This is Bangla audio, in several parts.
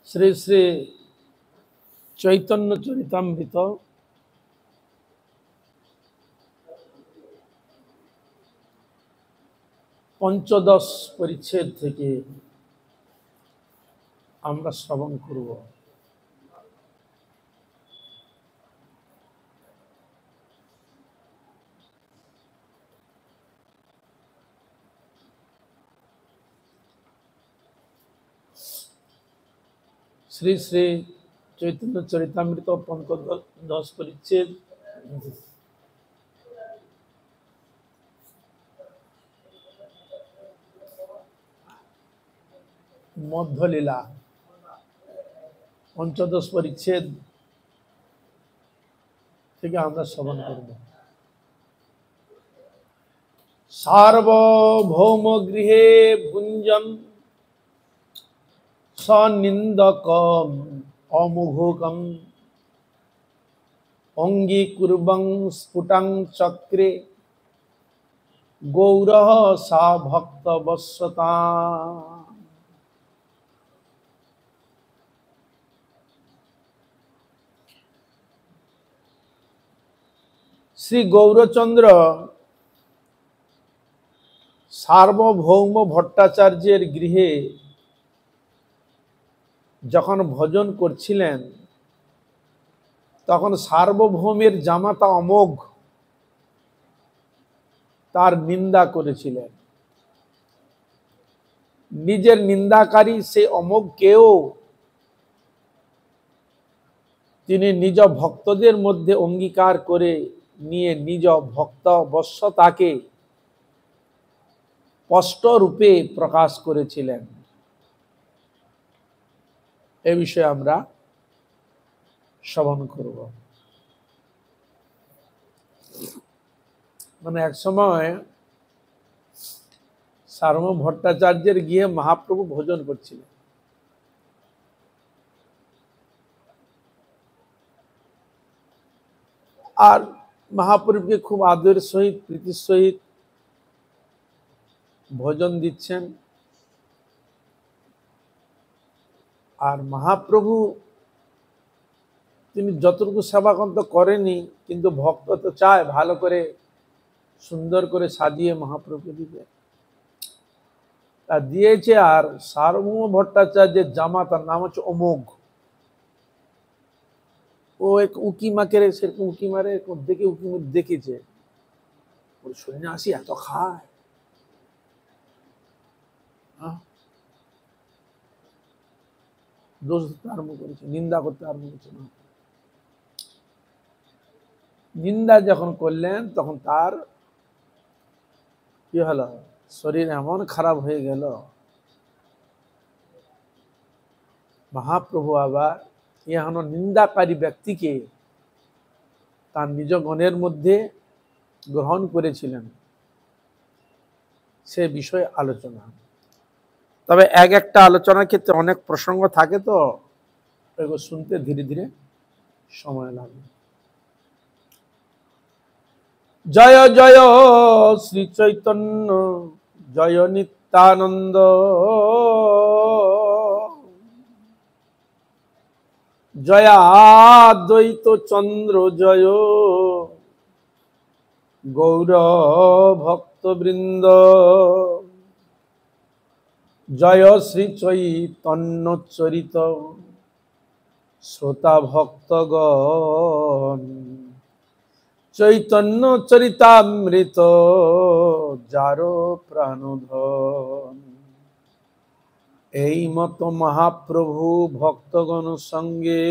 শ্রী শ্রী চৈতন্য চরিতামৃত পঞ্চদশ পরিচ্ছেদ থেকে আমরা শ্রবণ করব। শ্রী শ্রী চৈতন্য চরিতামৃত পঞ্চদশ পরিচ্ছেদ মধ্যলীলা পঞ্চদশ পরিচ্ছেদ থেকে আমরা শ্রবণ করব। সার্বভৌম গৃহে ভুঞ্জম সনিন্দকম অমুঘুকম অঙ্গীকুর্বং স্ফুটং চক্রে গৌরহ সা ভক্তবৎসতা। শ্রী গৌরচন্দ্র সার্বভৌম ভট্টাচার্যের গৃহে যখন ভজন করছিলেন তখন সার্বভৌমের জামাতা অমোঘ তার নিন্দা করেছিলেন। নিজের নিন্দাকারী সে অমোঘকেও তিনি নিজ ভক্তদের মধ্যে অঙ্গীকার করে নিয়ে নিজ ভক্ত বশ্যতাকে স্পষ্ট রূপে প্রকাশ করেছিলেন। এ বিষয়ে আমরা শ্রবণ করব। মানে এক সময় সার্বভৌম ভট্টাচার্যের গিয়ে মহাপ্রভু ভোজন করছিলেন। আর মহাপ্রভুকে খুব আদরের সহিত প্রীতির সহিত ভোজন দিচ্ছেন। আর মহাপ্রভু তিনি যতটুকু সেবা করেনি, কিন্তু ভক্ত তো চায় ভালো করে সুন্দর করে সাজিয়ে মহাপ্রভুকে দিবে, তা দিয়েছে। আর সার্বভৌম ভট্টাচার্যের জামাতার নাম হচ্ছে অমোঘ। ও এক উকি মাকে সেরকম উকি মারে, দেখে উকি দেখেছে সন্ন্যাসী এত খায়, দোষ ধরতে আরম্ভ করেছে, নিন্দা করতে আরম্ভ করেছে। নিন্দা যখন করলেন তখন তার কি হলো, শরীর এমন খারাপ হয়ে গেল। মহাপ্রভু আবার এখনো নিন্দাকারী ব্যক্তিকে তার নিজ গণের মধ্যে গ্রহণ করেছিলেন, সে বিষয়ে আলোচনা। তবে এক একটা আলোচনার ক্ষেত্রে অনেক প্রসঙ্গ থাকে, তো এগুলো শুনতে ধীরে ধীরে সময় লাগে। জয় জয় শ্রী চৈতন্য জয় নিত্যানন্দ, জয় আদ্বৈত চন্দ্র জয় গৌর ভক্তবৃন্দ, জয় শ্রী চৈতন্য চরিত শ্রোতা ভক্তগণ, চৈতন্য চরিতামৃত যার প্রাণধন। এই মত মহাপ্রভু ভক্তগণ সঙ্গে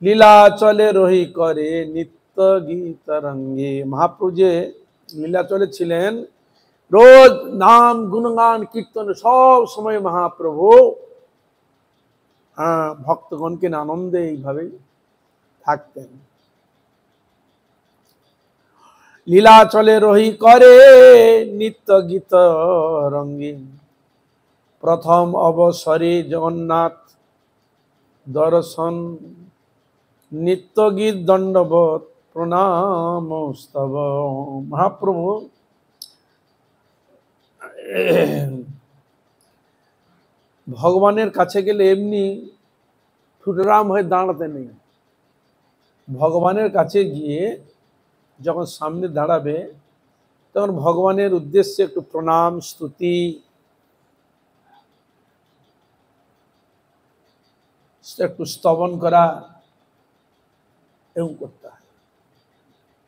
লীলা চলে রহি করে নিত্য গীত রঙ্গে। মহাপ্রভু যে লীলা চলে ছিলেন, রোজ নাম গুণগান কীর্তন সব সময় মহাপ্রভু ভক্তগণকে আনন্দে এইভাবেই থাকতেন। লীলা চলে রহি করে নিত্য গীত রঙ্গিন, প্রথম অবসরে জগন্নাথ দর্শন, নিত্য গীত দণ্ডবত প্রণাম স্তব। মহাপ্রভু ভগবানের কাছে গেলে এমনি ঠুটরাম হয়ে দাঁড়াতে নেই। ভগবানের কাছে গিয়ে যখন সামনে দাঁড়াবে তখন ভগবানের উদ্দেশ্যে একটু প্রণাম স্তুতি একটু স্তবন করা এরকম করতে হয়,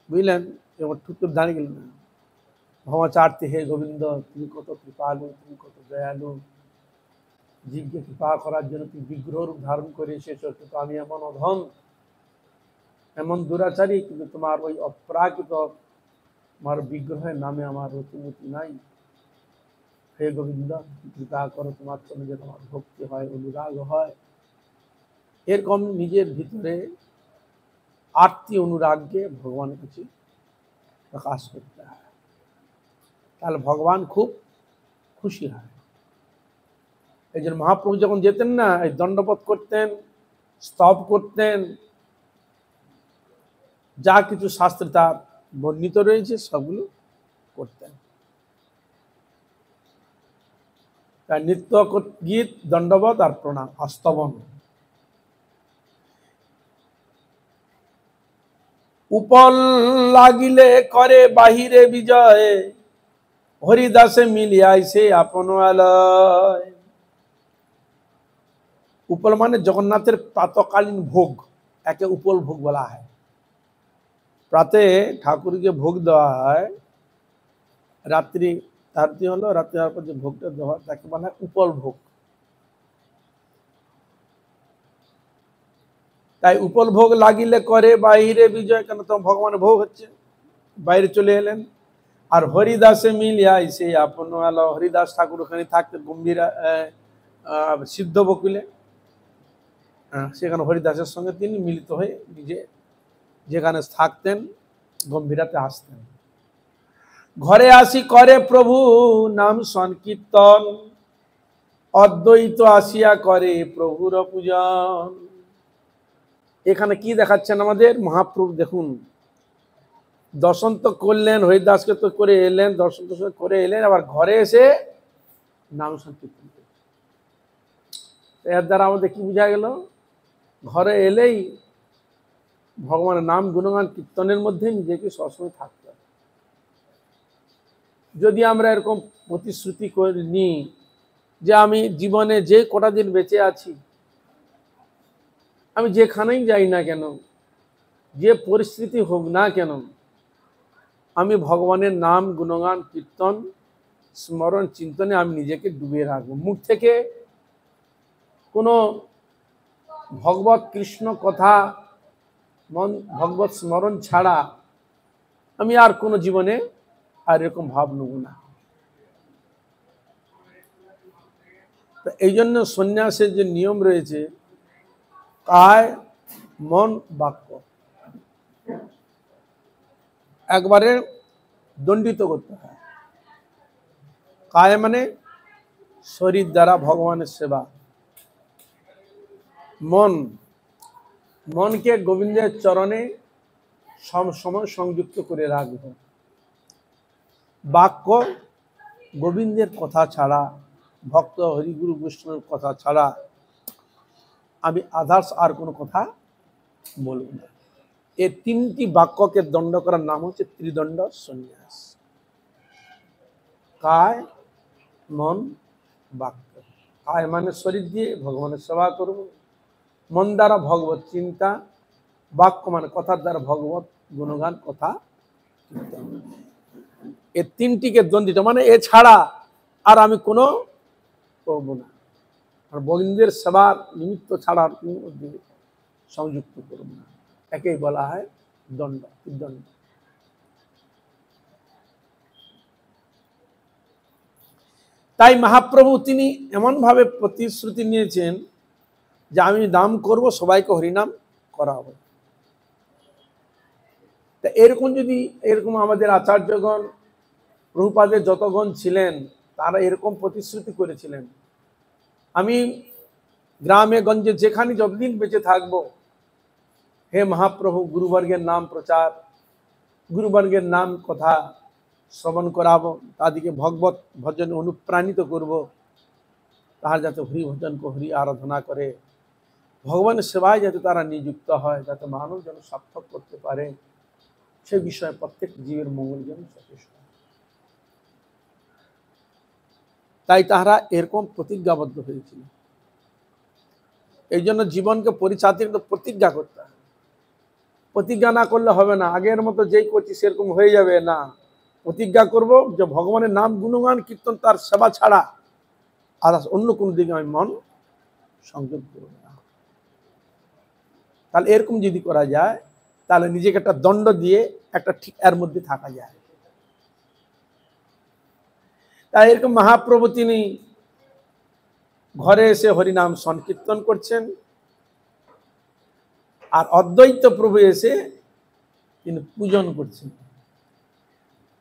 বুঝলেন? এবার ঠুটুর দাঁড়িয়ে গেলেন না, ভমাচারতে হে গোবিন্দ তুমি কত কৃপালু, তুমি কত দয়ালু, জীবকে কৃপা করার জন্য তুমি বিগ্রহ রূপ ধারণ করে এসেছো, কিন্তু আমি এমন অধম এমন দুরাচারী, কিন্তু তোমার ওই অপ্রাকৃত আমার বিগ্রহের নামে আমার রতিমতি নাই। হে গোবিন্দ কৃপা করো, তোমার জন্য যে তোমার ভক্তি হয়, অনুরাগ হয়। এরকম নিজের ভিতরে আরতি অনুরাগকে ভগবানের কাছে প্রকাশ করতে হয়, তাহলে ভগবান খুব খুশি হয়। এই জন্য মহাপ্রভু যখন যেতেন না, এই দণ্ডবোধ করতেন, স্তব করতেন, যা কিছু শাস্ত্রে তার বর্ণিত রয়েছে সবগুলো করতেন। তাই নিত্য গীত, দণ্ডবোধ আর প্রণাম, স্তবন। উপল লাগিলে করে বাহিরে বিজয়, হরিদাসে মিলিয়াইছে আপন আলয়। উপল মানে জগন্নাথের প্রাতকালীন ভোগ, একে উপল ভোগ বলা হয়। প্রাতে ঠাকুরকে ভোগ দেওয়া হয়, রাত্রি আরতি হলো, রাত্রি হওয়ার পর যে ভোগটা দেওয়া হয় তাকে বলা হয় উপল ভোগ। তাই উপল ভোগ লাগিলে করে বাহিরে বিজয়, কেন তো ভগবানের ভোগ হচ্ছে, বাইরে চলে এলেন। আর হরিদাসে মিলিয়া এসে আপন আলো, হরিদাস ঠাকুর ওখানে থাকতেন গম্ভীর সিদ্ধ বকুলে, সেখানে হরিদাসের সঙ্গে তিনি মিলিত হয়ে নিজে যেখানে থাকতেন গম্ভীরাতে আসতেন। ঘরে আসি করে প্রভু নাম সংকীর্তন, অদ্বৈত আসিয়া করে প্রভুর পূজন। এখানে কি দেখাচ্ছেন আমাদের মহাপ্রভু? দেখুন, দর্শন তো করলেন, হরিদাসকে তো করে এলেন, দর্শন করে এলেন, আবার ঘরে এসে নাম সংকীর্তন করলেন। এর দ্বারা আমাদের কি বোঝা গেল? ঘরে এলেই ভগবানের নাম গুণগান কীর্তনের মধ্যে নিজেকে সবসময় থাকতে হবে। যদি আমরা এরকম প্রতিশ্রুতি করে নিই যে আমি জীবনে যে কটা দিন বেঁচে আছি, আমি যেখানেই যাই না কেন, যে পরিস্থিতি হোক না কেন, আমি ভগবানের নাম গুণগান কীর্তন স্মরণ চিন্তনে আমি নিজেকে ডুবিয়ে রাখবো। মুখ থেকে কোনো ভগবত কৃষ্ণ কথা, ভগবত স্মরণ ছাড়া আমি আর কোনো জীবনে আর এরকম ভাব নেব না। এই জন্য সন্ন্যাসের যে নিয়ম রয়েছে, কায় মন বাক্য একবারে দণ্ডিত করতে হয়। কায় মানে শরীর দ্বারা ভগবানের সেবা, মনকে গোবিন্দের চরণে সব সময় সংযুক্ত করে রাখব। বাক্য গোবিন্দের কথা ছাড়া, ভক্ত হরিগুরু বৈষ্ণবের কথা ছাড়া আমি আদার্স আর কোনো কথা বলব না। এই তিনটি বাক্যকে দণ্ড করার নাম হচ্ছে ত্রিদণ্ড সন্ন্যাস। কায় মন বাক্য। কায় মানে শরীর দিয়ে ভগবানের সেবা করব, মন দ্বারা ভগবত চিন্তা, বাক্য মানে কথার দ্বারা ভগবত গুণগান কথা কীর্তন। এই তিনটিকে দ্বন্দ্বিত মানে এছাড়া আর আমি কোনো করবো না, আর গোবিন্দের সেবার নিমিত্ত ছাড়া আর কোনো সংযুক্ত করবো না। একেই বলা হয় দণ্ড, দণ্ড। তাই মহাপ্রভু তিনি এমনভাবে প্রতিশ্রুতি নিয়েছেন যে আমি নাম করব, সবাইকে হরিনাম করাবো। তা এরকম যদি এরকম আমাদের আচার্যগণ, প্রভুপাদের যতগণ ছিলেন, তারা এরকম প্রতিশ্রুতি করেছিলেন, আমি গ্রামে গঞ্জে যেখানে যতদিন বেঁচে থাকব, হে মহাপ্রভু গুরুবর্গের নাম প্রচার, গুরুবর্গের নাম কথা শ্রবণ করাবো, তাদেরকে ভগবত ভজনে অনুপ্রাণিত করব, তাহার যাতে হরি ভজন হরি আরাধনা করে, ভগবানের সেবায় যাতে তারা নিযুক্ত হয়, যাতে মানব যেন সার্থক করতে পারে, সে বিষয়ে প্রত্যেক জীবের মঙ্গল যেন যথেষ্ট। তাই তাহারা এরকম প্রতিজ্ঞাবদ্ধ হয়েছিল। এই জন্য জীবনকে পরিচালিত প্রতিজ্ঞা করতে হবে। প্রতিজ্ঞা না করলে হবে না, আগের মতো যেই করছি সেরকম হয়ে যাবে না। প্রতিজ্ঞা করব যে ভগবানের নাম গুণগান কীর্তন তার সেবা ছাড়া আর অন্য কোনো দিকে আমি মন সংযোগ করব না। তাহলে এরকম যদি করা যায় তাহলে নিজেকে একটা দণ্ড দিয়ে একটা ঠিক এর মধ্যে থাকা যায়। তাই এরকম মহাপ্রভু তিনি ঘরে এসে হরিনাম সংকীর্তন করছেন, আর অদ্বৈত প্রভু এসে তিনি পূজন করছেন।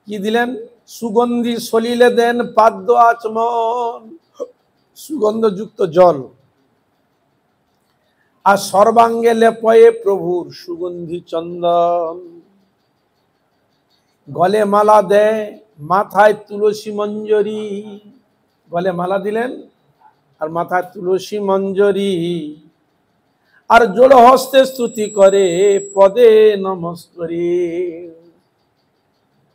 কি দিলেন? সুগন্ধি সলিলে দেন পাদ্য আচমন, সুগন্ধযুক্ত জল, আর সর্বাঙ্গে লেপয়ে প্রভুর সুগন্ধি চন্দন, গলে মালা দেয় মাথায় তুলসী মঞ্জরি, গলে মালা দিলেন আর মাথায় তুলসী মঞ্জরি, আর জোড় হস্তে স্তুতি করে পদে নমস্করি।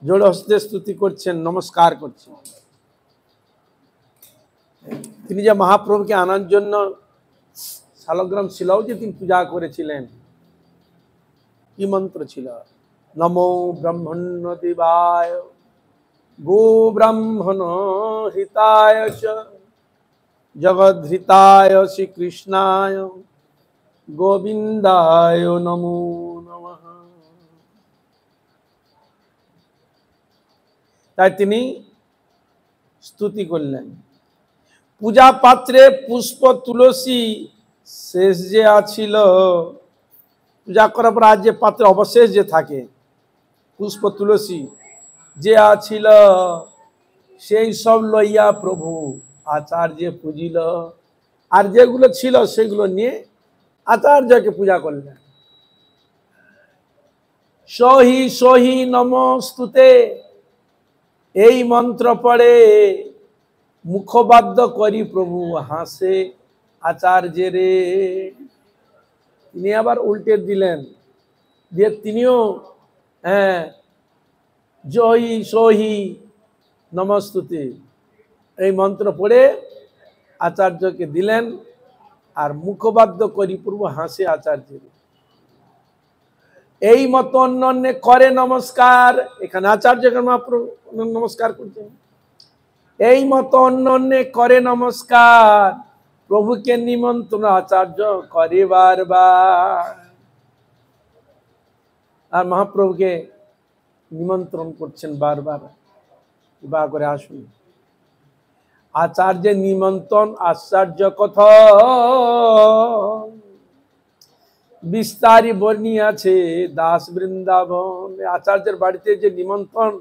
জোড় হস্তে স্তুতি করছেন, নমস্কার করছেন। তিনি যে মহাপ্রভুকে আনার জন্য শালগ্রাম শিলাও যে তিনি পূজা করেছিলেন, কি মন্ত্র ছিল? নমো ব্রহ্মণ্য দেবায় গো ব্রাহ্মণ হিতায় চ জগদ্ধিতায় শ্রীকৃষ্ণায় গোবিন্দায় নমো নমঃ। তাই তিনি স্তুতি করলেন। পূজা পাত্রে পুষ্প তুলসী শেষ যে আছিল, পূজা করার পর আর যে পাত্রে অবশেষ যে থাকে পুষ্প তুলসী যে আছিল, সেই সব লইয়া প্রভু আচার্য পূজিল। আর যেগুলো ছিল সেগুলো নিয়ে আচার্যকে পূজা করলেন। সহি সহি নমস্তুতে, এই মন্ত্র পড়ে মুখবাদ্য করি প্রভু হাসে আচার্যেরে। তিনি আবার উল্টে দিলেন, দিয়ে তিনিও জহি সহি নমস্তুতে এই মন্ত্র পড়ে আচার্যকে দিলেন, আর মুখবাদ্য করি প্রভু হাসে আচার্যের। এই মত অন্য করে নমস্কার, এখানে আচার্যকে মহাপ্রভু নমস্কার করছেন। এই মত অন্য করে নমস্কার, প্রভুকে নিমন্ত্রণ আচার্য করে বারবার। আর মহাপ্রভুকে নিমন্ত্রণ করছেন বারবার, বা করে আসুন। আচার্যের নিমন্ত্রণ আশ্চর্য কথা বিস্তারি বর্ণী আছে দাস বৃন্দাবন। আচার্যের বাড়িতে যে নিমন্ত্রণ,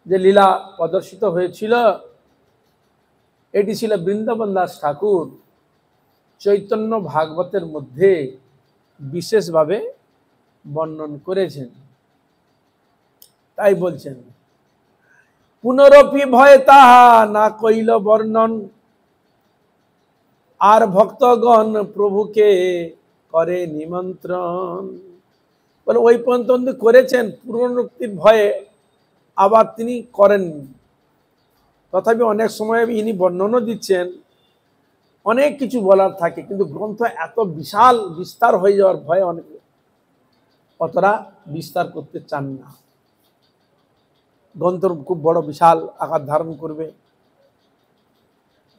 যে লীলা প্রদর্শিত হয়েছিল, এটি ছিল বৃন্দাবন দাস ঠাকুর চৈতন্য ভাগবতের মধ্যে বিশেষভাবে বর্ণন করেছেন। তাই বলছেন, পুনরপি ভয় তাহা না কইল বর্ণন, আর ভক্তগণ প্রভুকে করে নিমন্ত্রণ। বলে ওই পর্যন্ত করেছেন, পুনরুক্তির ভয়ে আবার তিনি করেননি। তথাপি অনেক সময় ইনি বর্ণনও দিচ্ছেন, অনেক কিছু বলার থাকে, কিন্তু গ্রন্থ এত বিশাল বিস্তার হয়ে যাওয়ার ভয়ে অনেকে অতটা বিস্তার করতে চান না। গ্রন্থ খুব বড় বিশাল আকার ধারণ করবে,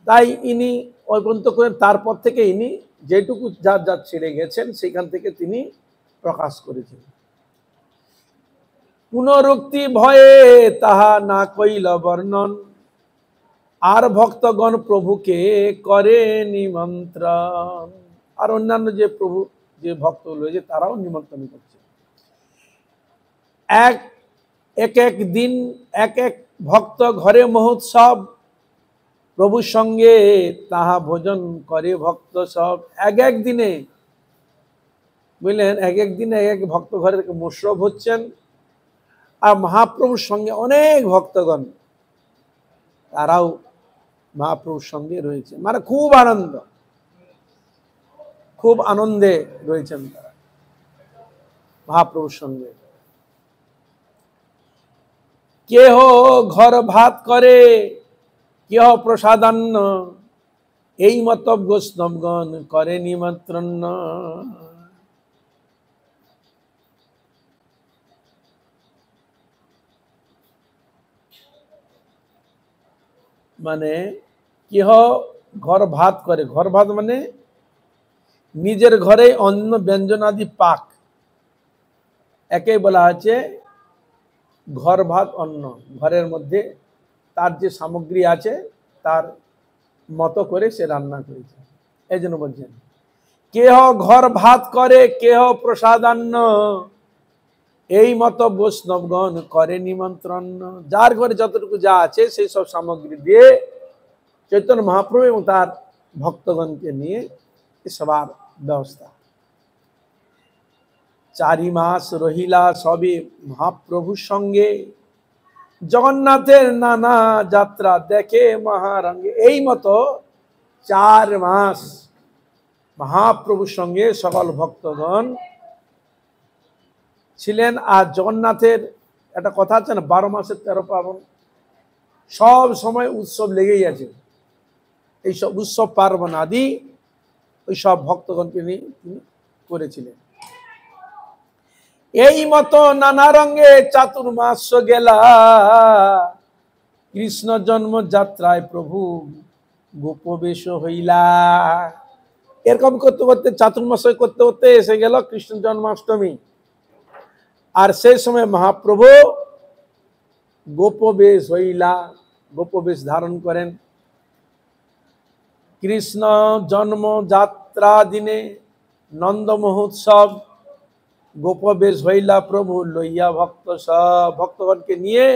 তাই ইনি ওই পর্যন্ত করেন। তারপর থেকে ইনি যেটুকু যা যা ছেড়ে গেছেন সেখান থেকে তিনি প্রকাশ করেছেন। পুনরুক্তি ভয়ে তাহা না কইল বর্ণন, আর ভক্তগণ প্রভুকে করে নিমন্ত্রণ। আর অন্যান্য যে প্রভু যে ভক্ত রয়েছে তারাও নিমন্ত্রণ করছে। এক এক দিন এক এক ভক্ত ঘরে মহোৎসব, প্রভুর সঙ্গে তাহা ভোজন করে ভক্ত সব। এক দিনে বুঝলেন, এক দিনে এক ভক্ত ঘরে মোশরফ হচ্ছেন, আর মহাপ্রভুর সঙ্গে অনেক ভক্তগণ তারাও মহাপ্রভুর সঙ্গে রয়েছে, মানে খুব আনন্দে রয়েছেন তারা মহাপ্রভুর সঙ্গে। কেহ ঘর ভাত করে, কেহ প্রসাদান্ন, এই মত বৈষ্ণবগণ করে নিমন্ত্রণ। মানে কেহ ঘর ভাত করে, ঘর ভাত মানে নিজের ঘরে অন্ন ব্যঞ্জনাদি পাক, একে বলা হচ্ছে ঘর ভাত অন্ন। ঘরের মধ্যে তার যে সামগ্রী আছে তার মতো করে সে রান্না করেছে, এই জন্য বলছেন কেহ ঘর ভাত করে, কেহ প্রসাদান্ন, এই মতো বৈষ্ণবগণ করে নিমন্ত্রণ। যার ঘরে যতটুকু যা আছে সেই সব সামগ্রী দিয়ে চৈতন্য মহাপ্রভু এবং তার ভক্তগণকে নিয়ে সবার ব্যবস্থা। 4 মাস রহিলা সবে মহাপ্রভুর সঙ্গে, জগন্নাথের নানা যাত্রা দেখে মহারঙ্গে। এই মতো 4 মাস মহাপ্রভুর সঙ্গে সকল ভক্তগণ ছিলেন। আর জগন্নাথের একটা কথা আছে না, 12 মাসের 13 পার্বণ, সব সময় উৎসব লেগেই আছে। এই সব উৎসব পার্বণ আদি ওই সব ভক্তগণকে নিয়ে তিনি করেছিলেন। এই মতো নানা রঙে চাতুর্মাস গেলা, কৃষ্ণ জন্ম যাত্রায় প্রভু গোপবেশ হইলা। এরকম করতে করতে চাতুর্মাস করতে করতে এসে গেল কৃষ্ণ জন্মাষ্টমী। আর সেই সময় মহাপ্রভু গোপবেশ হইলা, গোপবেশ ধারণ করেন। কৃষ্ণ জন্ম যাত্রা দিনে নন্দ মহোৎসব, গোপবেশ হইলা প্রভু লইয়া ভক্ত সব, ভক্তগণকে নিয়ে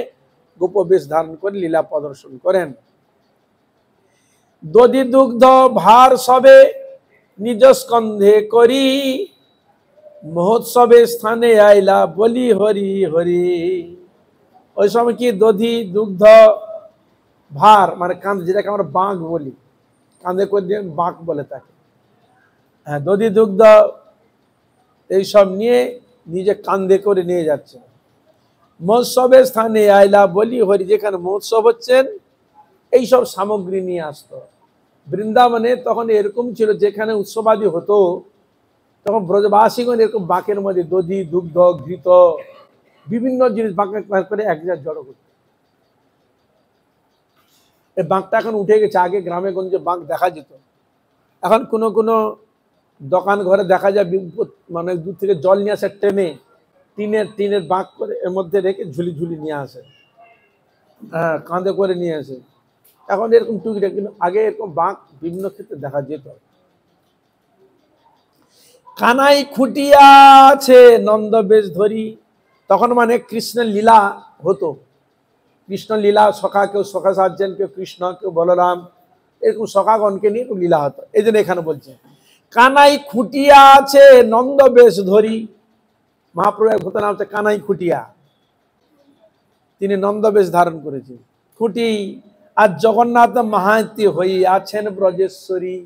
গোপবেশ ধারণ করে লীলা প্রদর্শন করেন। দধি দুগ্ধ ভার সবে নিজ স্কন্ধে করি, মহোৎসবের স্থানে আইলা বলি হরি হরি। ওই সময় কি দধি দুগ্ধ ভার মানে কাঁধ, যেটাকে আমরা বাঁক বলি, কাঁধে করে দিয়ে বাঁক বলে তাকে। হ্যাঁ, দধি দুগ্ধ এইসব নিয়ে নিজে কাঁধে করে নিয়ে যাচ্ছে। মহোৎসবের স্থানে আইলা বলি হরি, যেখানে মহোৎসব হচ্ছেন এইসব সামগ্রী নিয়ে আসতো। বৃন্দাবনে তখন এরকম ছিল, যেখানে উৎসবাদী হতো তখন ব্রজবাসীগণ এরকম বাঁকের মধ্যে দধি দুগ্ধ ঘৃত বিভিন্ন জিনিস বাঁকে করে এক জায়গায় জড়ো করত। এই বাঁকটা এখন উঠে গেছে, আগে গ্রামে গঞ্জে বাঁক দেখা যেত। এখন কোনো কোনো দোকান ঘরে দেখা যায় মানে দূর থেকে জল নিয়ে আসে টেনে, টিনের বাঁক করে এর মধ্যে রেখে ঝুলি ঝুলি নিয়ে আসে, হ্যাঁ কাঁধে করে নিয়ে আসে। এখন এরকম টুকিটা, কিন্তু আগে এরকম বাঁক বিভিন্ন ক্ষেত্রে দেখা যেত। কানাই খুটিয়া আছে নন্দ বেশ ধরি, তখন মানে কৃষ্ণের লীলা হতো। কৃষ্ণ লীলা সখা, কেউ সখা সাজছেন, কেউ কৃষ্ণ, কেউ বলরাম, এরকম সখাগণকে নিয়ে লীলা হতো। এই জন্য এখানে বলছে কানাই খুটিয়া আছে নন্দ বেশ ধরি। মহাপ্রভুর ভূত নাম হচ্ছে কানাই খুটিয়া, তিনি নন্দবেশ ধারণ করেছেন। খুঁটি আর জগন্নাথ মাহাতি হই আছেন ব্রজেশ্বরী,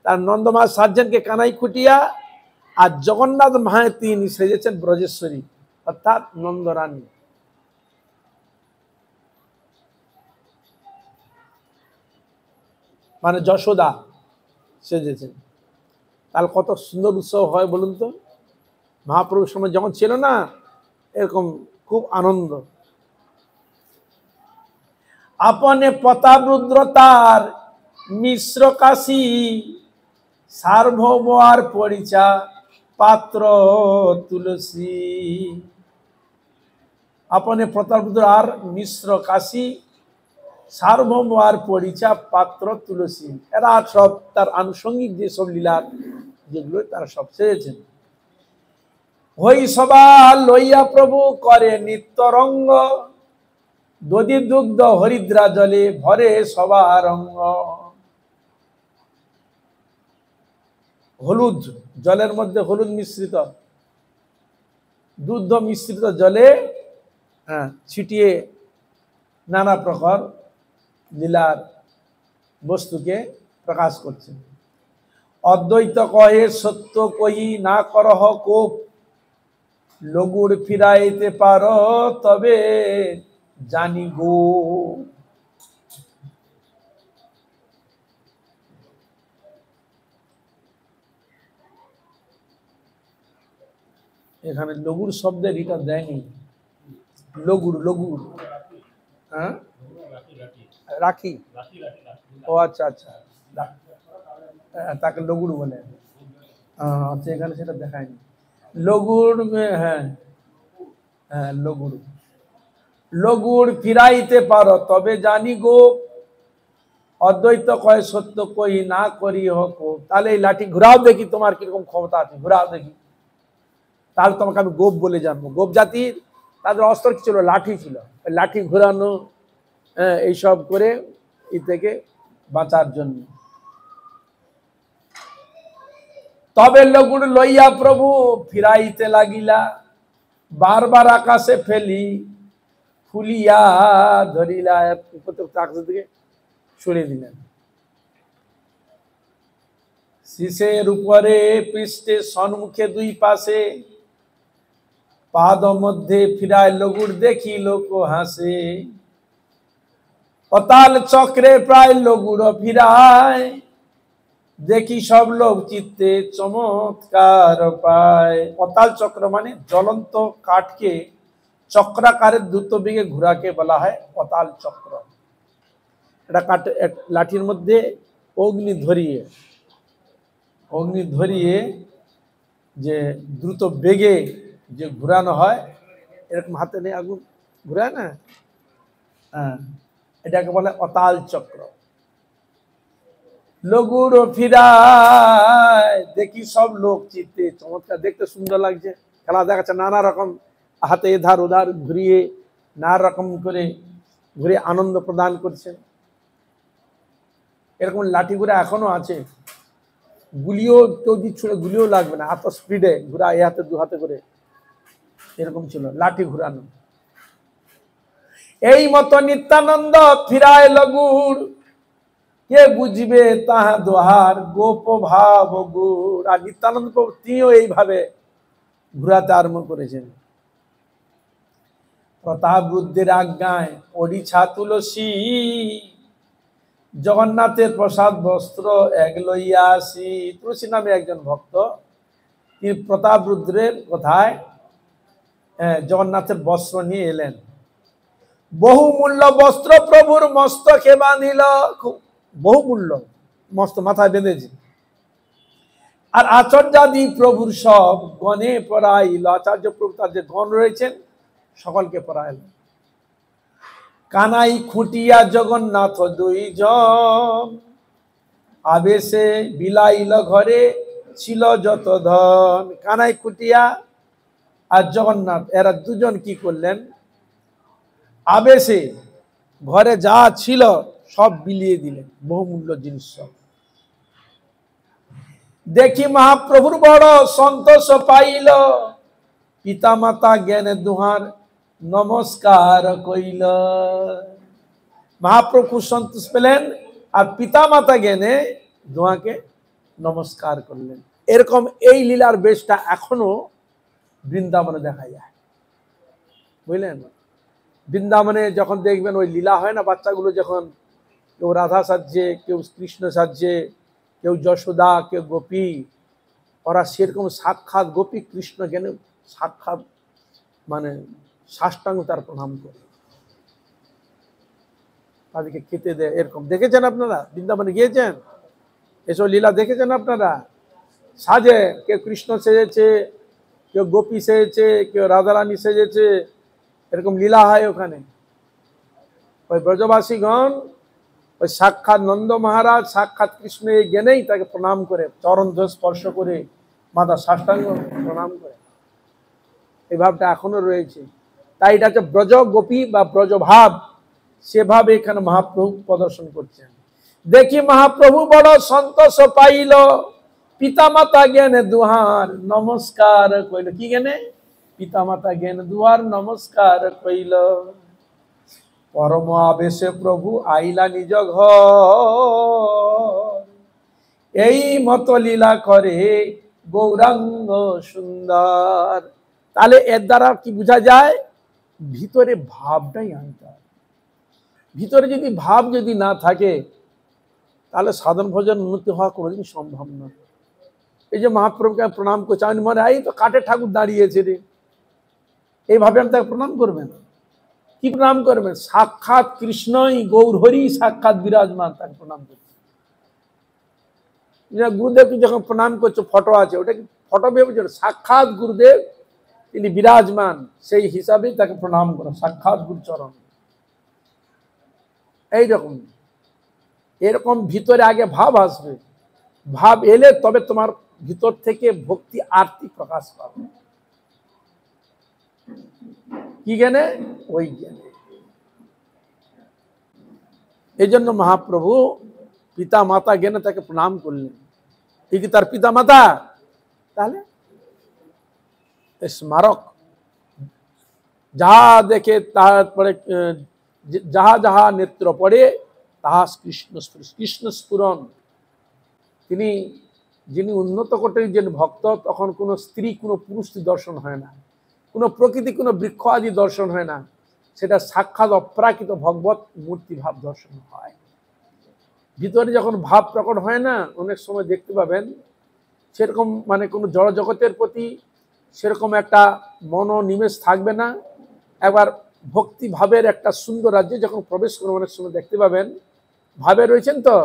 তার নন্দমা সার্জনকে কানাই খুটিয়া, আর জগন্নাথ মাহাতি তিনি সেজেছেন ব্রজেশ্বরী অর্থাৎ নন্দরানী। মানে যশোদা সেজেছেন। তাহলে কত সুন্দর উৎসব হয় বলুন তো। মহাপ্রভুর সময় যখন ছিল না এরকম খুব আনন্দ। আপনে প্রতাপরুদ্রতার মিশ্র কাশী, সার্বভৌম আর পরিচা পাত্র তুলসী। আপনে প্রতাপরুদ্র আর মিশ্র কাশী, সার্বভৌম আর পরিচা পাত্র তুলসী। এরা সব তার আনুষঙ্গিক যেসব লীলার যেগুলো তারা সব সেরেছেন। হই সভা লইয়া প্রভু করে নিত্য রঙ্গ, দধি দুগ্ধ হরিদ্রা জলে ভরে সবার অঙ্গ। হলুদ জলের মধ্যে হলুদ মিশ্রিত, দুধ মিশ্রিত জলে ছিটিয়ে নানা প্রকার লীলার বস্তুকে প্রকাশ করছেন। অদ্বৈত কহে সত্য কহি না করহ কোপ, লগুড় ফিরাইতে পারো তবে জানি গো। এখানে লগুর শব্দের এটা দেয়নি, লগুর লগুর, হ্যাঁ রাখি, ও আচ্ছা আচ্ছা, তাকে লগুর বলে, আচ্ছা এখানে সেটা দেখায়নি। লগুর, হ্যাঁ হ্যাঁ লগুর, লগুর ফিরাইতে পারো তবে জানি গো, অদ্বৈত কয় সত্য কই না করি হোক। তাহলে এই লাঠি ঘুরাও দেখি তোমার কিরকম ক্ষমতা আছে, ঘুরাও দেখি, তাহলে তোমাকে আমি গোপ বলে জানবো। গোপ জাতির তাদের অস্ত্র কি ছিল? লাঠি ছিল। লাঠি ঘুরানো, এইসব করে ই থেকে বাঁচার জন্য। তবে লগুড় লইয়া প্রভু ফিরাইতে লাগিলা, বারবার আকাশে ফেলি ফুলিয়া ধরিলা, আকাশের দিকে সরিয়ে দিলেন। শীষের উপরে পৃষ্ঠে সম্মুখে দুই পাশে, পাদ মধ্যে ফিরায় লগুড় দেখি লোক হাসে, অতাল চক্রে প্রায় লগুড় ফিরায়, দেখি সব লোক চিত্তে চমৎকার পায়। অতাল চক্র মানে জ্বলন্ত কাঠকে চক্রাকারের দ্রুত বেগে ঘোরাকে বলা হয় অতাল চক্র। এটা কাঠ, লাঠির মধ্যে অগ্নি ধরিয়ে যে দ্রুত বেগে যে ঘুরানো হয়, এরকম হাতে নিয়ে আগুন ঘুরায় না, হ্যাঁ, এটাকে বলে অতাল চক্র। লগুড় ফিরায় দেখি সব লোক চিত্তে চমৎকার, দেখতে সুন্দর লাগছে, খেলা দেখাচ্ছে, নানা রকম হাতে এধার ওধার ঘুরিয়ে নানা রকম করে ঘুরে আনন্দ প্রদান করছে। এরকম লাঠিগুলো এখনো আছে, গুলিও কেউ দিচ্ছিল, গুলিও লাগবে না, এত স্পিডে ঘুরা, এ হাতে দু হাতে করে, এরকম ছিল লাঠি ঘুরানো। এই মতো নিত্যানন্দ ফিরায় লগুড়, কে বুঝবে তাহা দোহার গোপ ভাব গুড়। আর নিত্যানন্দ তিনিও এইভাবে ঘুরাতে আরম্ভ করেছেন। প্রতাপ রুদ্রের আজ্ঞায় পরিছা তুলসী, জগন্নাথের প্রসাদ বস্ত্র এক লইয়া আসি। তুলসী নামে একজন ভক্ত, তিনি প্রতাপ রুদ্রের কথায় জগন্নাথের বস্ত্র নিয়ে এলেন। বহু মূল্য বস্ত্র প্রভুর মস্তকে বাঁধিল, খুব বহু মূল্য মস্ত মাথায় বেঁধেছে। আর আচার্যাদি প্রভুর সব গণে পরাইল, আচার্য প্রভু তার যে গণ রয়েছেন সকলকে পরাইল। কানাই খুঁটিয়া জগন্নাথ দুইজন, আবেশে বিলাইল ঘরে ছিল যত ধন। কানাই খুঁটিয়া আর জগন্নাথ এরা দুজন কি করলেন? আবেশে ঘরে যা ছিল সব বিলিয়ে দিলেন, বহুমূল্য জিনিস সব। দেখি মহাপ্রভুর বড় সন্তোষ পাইল, পিতা মাতা জ্ঞানে দুহার নমস্কার কইল। মহাপ্রভু খুব সন্তোষ পেলেন আর পিতা মাতা জ্ঞানে দুহাকে নমস্কার করলেন। এরকম এই লীলার বেশটা এখনো বৃন্দাবনে দেখা যায়, বুঝলেন? বৃন্দাবনে যখন দেখবেন ওই লীলা হয় না, বাচ্চাগুলো যখন কেউ রাধা সাজছে, কেউ কৃষ্ণ সাজছে, কেউ যশোদা, কেউ গোপী, ওরা সেরকম সাক্ষাৎ গোপী কৃষ্ণ জ্ঞানে সাক্ষাৎ মানে সাষ্টাঙ্গ তার প্রণাম করে তাদেরকে খেতে দেয়। এরকম দেখেছেন আপনারা? বৃন্দাবনে গিয়েছেন? এসব লীলা দেখেছেন আপনারা? সাজে, কেউ কৃষ্ণ সেজেছে, কেউ গোপী সেজেছে, কেউ রাধারানী সেজেছে, এরকম লীলা হয় ওখানে। ওই ব্রজবাসীগণ ওই সাক্ষাৎ নন্দ মহারাজ সাক্ষাৎ কৃষ্ণ এই জ্ঞানেই তাকে প্রণাম করে, চরণ ধরে স্পর্শ করে মাথা সাষ্টাঙ্গ প্রণাম করে। এই ভাবটা এখনো রয়েছে। তাই এটা হচ্ছে ব্রজ গোপী বা ব্রজভাব, সেভাবে এখানে মহাপ্রভু প্রদর্শন করছেন। দেখি মহাপ্রভু বড় সন্তোষ পাইল, পিতা মাতা জ্ঞানে দুহার নমস্কার কইল। কি জ্ঞানে? পিতা মাতা জ্ঞানে দুহার নমস্কার কইল। পরম আবেশে প্রভু আইলা নিজ ঘর, এই মত লীলা করে গৌরাঙ্গ সুন্দর। তাহলে এর দ্বারা কি বোঝা যায়? ভিতরে ভাবটাই আনতে হবে। ভিতরে যদি ভাব যদি না থাকে তাহলে সাধন ভজন উন্নতি হওয়া কোনোদিন সম্ভব নয়। এই যে মহাপ্রভুকে প্রণাম করছে, আমি মনে হয় এই তো কাঠের ঠাকুর দাঁড়িয়েছে রে, এইভাবে আমি তাকে প্রণাম করবেন? কি প্রণাম করবেন? সাক্ষাৎ কৃষ্ণই, গৌরহরি সাক্ষাৎ বিরাজমান, তাকে প্রণাম করছে। গুরুদেবকে যখন প্রণাম করছো, ফটো আছে, ওটা কি ফটো ভেবেছ? সাক্ষাৎ গুরুদেব তিনি বিরাজমান, সেই হিসাবেই তাকে প্রণাম করো, সাক্ষাৎ গুরুচরণ। এইরকম এরকম ভিতরে আগে ভাব আসবে, ভাব এলে তবে তোমার ভিতর থেকে ভক্তি আরতি প্রকাশ পাবে। কি জ্ঞানে? ওই জ্ঞানে। এই জন্য মহাপ্রভু পিতা মাতা জ্ঞানে তাকে প্রণাম করলেন। এই কি তার পিতা মাতা? তাহলে স্মারক, যাহা দেখে তারপরে যাহা যাহা নেত্র পড়ে তাহা কৃষ্ণ কৃষ্ণ স্ফুরণ। তিনি যিনি উন্নত কোটির যে ভক্ত, তখন কোনো স্ত্রী কোনো পুরুষ দর্শন হয় না, কোনো প্রকৃতি কোনো বৃক্ষ আদি দর্শন হয় না, সেটা সাক্ষাৎ অপ্রাকৃত ভগবত মূর্তি ভাব দর্শন হয়। ভিতরে যখন ভাব প্রকট হয় না, অনেক সময় দেখতে পাবেন সেরকম মানে কোনো জড় জগতের প্রতি সেরকম একটা মনোনিবেশ থাকবে না। একবার ভক্তি ভাবের একটা সুন্দর রাজ্যে যখন প্রবেশ করবেন, অনেক সময় দেখতে পাবেন ভাবে রয়েছেন তো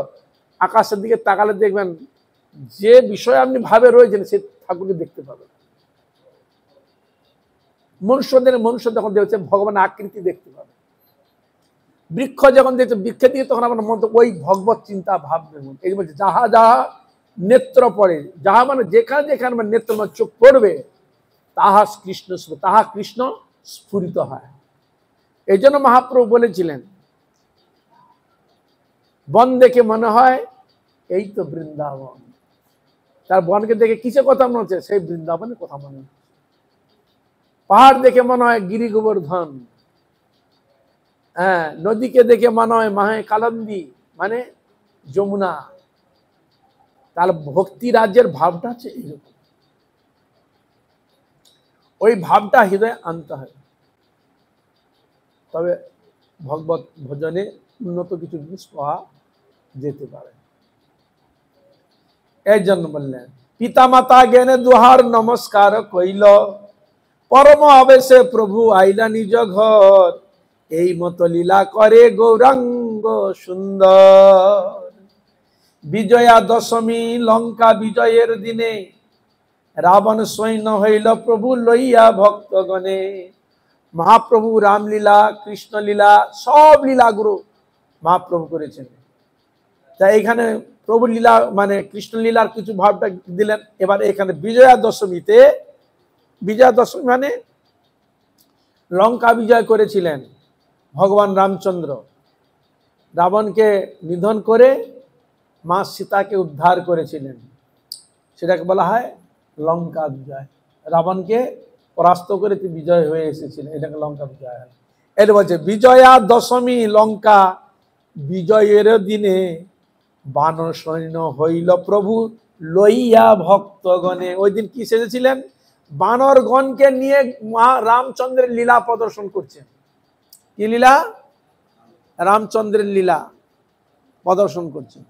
আকাশের দিকে তাকালে দেখবেন যে বিষয়ে আপনি ভাবে রয়েছেন সে ঠাকুরকে দেখতে পাবেন। মনুষ্য যখন দেখছে ভগবানের আকৃতি দেখতে পাবে। বৃক্ষ যখন দেখছে বৃক্ষের দিকে, তখন আমার মন ওই ভগবত চিন্তা ভাববে। এই বলছে যাহা যাহা নেত্র পড়ে, যাহা মানে যেখানে যেখানে মানে নেত্র মানে চোখ পড়বে, তাহা কৃষ্ণ, তাহা কৃষ্ণ স্ফুরিত হয়। এই জন্য মহাপ্রভু বলেছিলেন, বন দেখে মনে হয় এই তো বৃন্দাবন। তার বনকে দেখে কিসের কথা মনে হচ্ছে? সেই বৃন্দাবনের কথা মনে হচ্ছে। পাহাড় দেখে মনে হয় গিরি গোবর্ধন, হ্যাঁ, নদীকে দেখে মনে হয় মাহে কালন্দি মানে যমুনা। তাহলে ভক্তি রাজ্যের ভাবটা হচ্ছে এইরকম। ওই ভাবটা হৃদয়ে আনতে হয়, তবে ভগবত ভজনে উন্নত কিছু জিনিস পাওয়া যেতে পারে। এই জন্য বললেন, পিতা মাতা জ্ঞানে দুহার নমস্কার কইল, পরম আবেশে প্রভু আইলা নিজ ঘর, এই মত লীলা করে গৌরাঙ্গ সুন্দর। বিজয়া দশমী লঙ্কা বিজয়ের দিনে, রাবণ সৈন্য হইল প্রভু লইয়া ভক্তগণে। মহাপ্রভু রামলীলা, কৃষ্ণলীলা, সব লীলাগুলো মহাপ্রভু করেছেন। তাই এখানে প্রভু লীলা মানে কৃষ্ণলীলার কিছু ভাবটা দিলেন। এবার এখানে বিজয়া দশমীতে, বিজয়া দশমী মানে লঙ্কা বিজয় করেছিলেন ভগবান রামচন্দ্র, রাবণকে নিধন করে মা সীতাকে উদ্ধার করেছিলেন, সেটাকে বলা হয় লঙ্কা বিজয়। রাবণকে পরাস্ত করে তিনি বিজয় হয়ে এসেছিলেন, এটাকে লঙ্কা বিজয়। এটা বলছে বিজয়া দশমী লঙ্কা বিজয়ের দিনে, বানর সৈন্য হইল প্রভু লইয়া ভক্তগণে। ওই দিন কি সেজেছিলেন? বানরগণকে নিয়ে মা রামচন্দ্রের লীলা প্রদর্শন করছেন। কি লীলা? রামচন্দ্রের লীলা প্রদর্শন করছেন।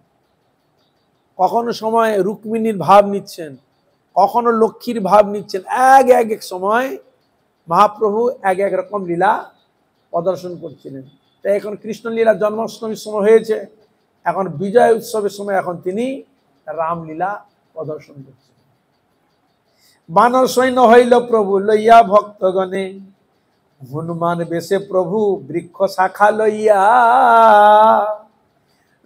কখনো সময় রুক্মিণীর ভাব নিচ্ছেন, কখনো লক্ষ্মীর ভাব নিচ্ছেন। এক এক সময় মহাপ্রভু এক এক রকম লীলা প্রদর্শন করছিলেন। তাই এখন কৃষ্ণলীলা জন্মাষ্টমীর সময় হয়েছে, এখন বিজয় উৎসবের সময় এখন তিনি রামলীলা প্রদর্শন করছেন। বানর সৈন্য হইল প্রভু লইয়া ভক্তগণে, হনুমান বেশে প্রভু বৃক্ষ শাখা লইয়া,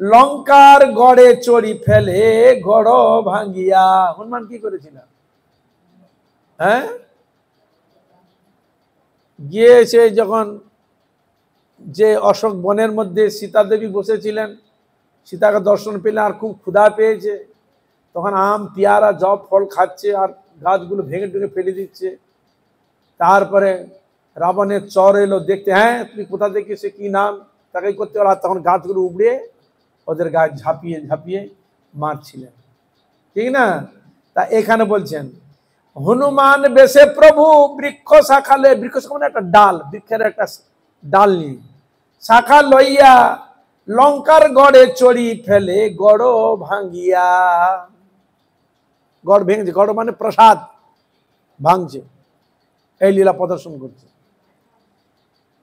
লঙ্কার গড়ে চড়ি ফেলে গড় ভাঙ্গিয়া। হনুমান কি করেছিলেন? হ্যাঁ, গিয়েছে যখন যে অশোক বনের মধ্যে সীতা দেবী বসেছিলেন, সীতাকে দর্শন পেলে আর খুব ক্ষুধা পেয়েছে, তখন আম পেয়ারা জব ফল খাচ্ছে আর গাছগুলো ভেঙে ঢুকে ফেলে দিচ্ছে। তারপরে রাবণের চর এলো দেখতে, হ্যাঁ তুমি কোথা থেকে, সে কি নাম, তাকে করতে পারা, তখন গাছগুলো উবড়ে ওদের গায়ে ঝাঁপিয়ে ঝাঁপিয়ে মারছিলেন। ঠিক না? তা এখানে বলছেন হনুমান বেশে প্রভু বৃক্ষ শাখালে, বৃক্ষ শাখা মানে একটা ডাল, বৃক্ষের একটা ডাল নিয়ে শাখা লইয়া লঙ্কার গড়ে চড়ি ফেলে গড় ভাঙ্গিয়া। গড় ভেঙেছে, গড় মানে প্রসাদ ভাঙছে, এই লীলা প্রদর্শন করছে।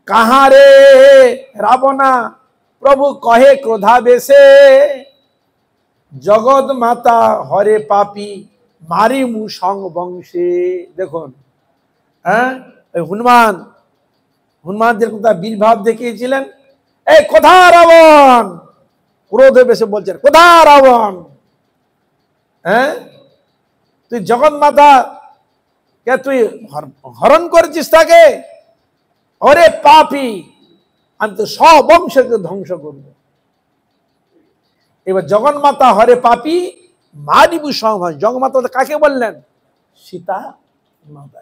কাহারে রাবণা প্রভু কহে ক্রোধাবেশে, জগৎ মাতা হরে পাপি মারিমু সং বংশে। দেখুন, হ্যাঁ, হনুমান যেরকম তার বীরভাব দেখিয়েছিলেন, এই কোথা রাবণ, ক্রোধে বেশে বলছেন কোথা রাবণ, হ্যাঁ তুই জগৎ মাতা কে তুই হরণ করেছিস তাকে, ওরে পাপী আমি তো সব বংশকে ধ্বংস করব। এবার জগন্মাতা হরে পাপী মারিবু সংহার, জগন্মাতা কাকে বললেন? সীতা মাতা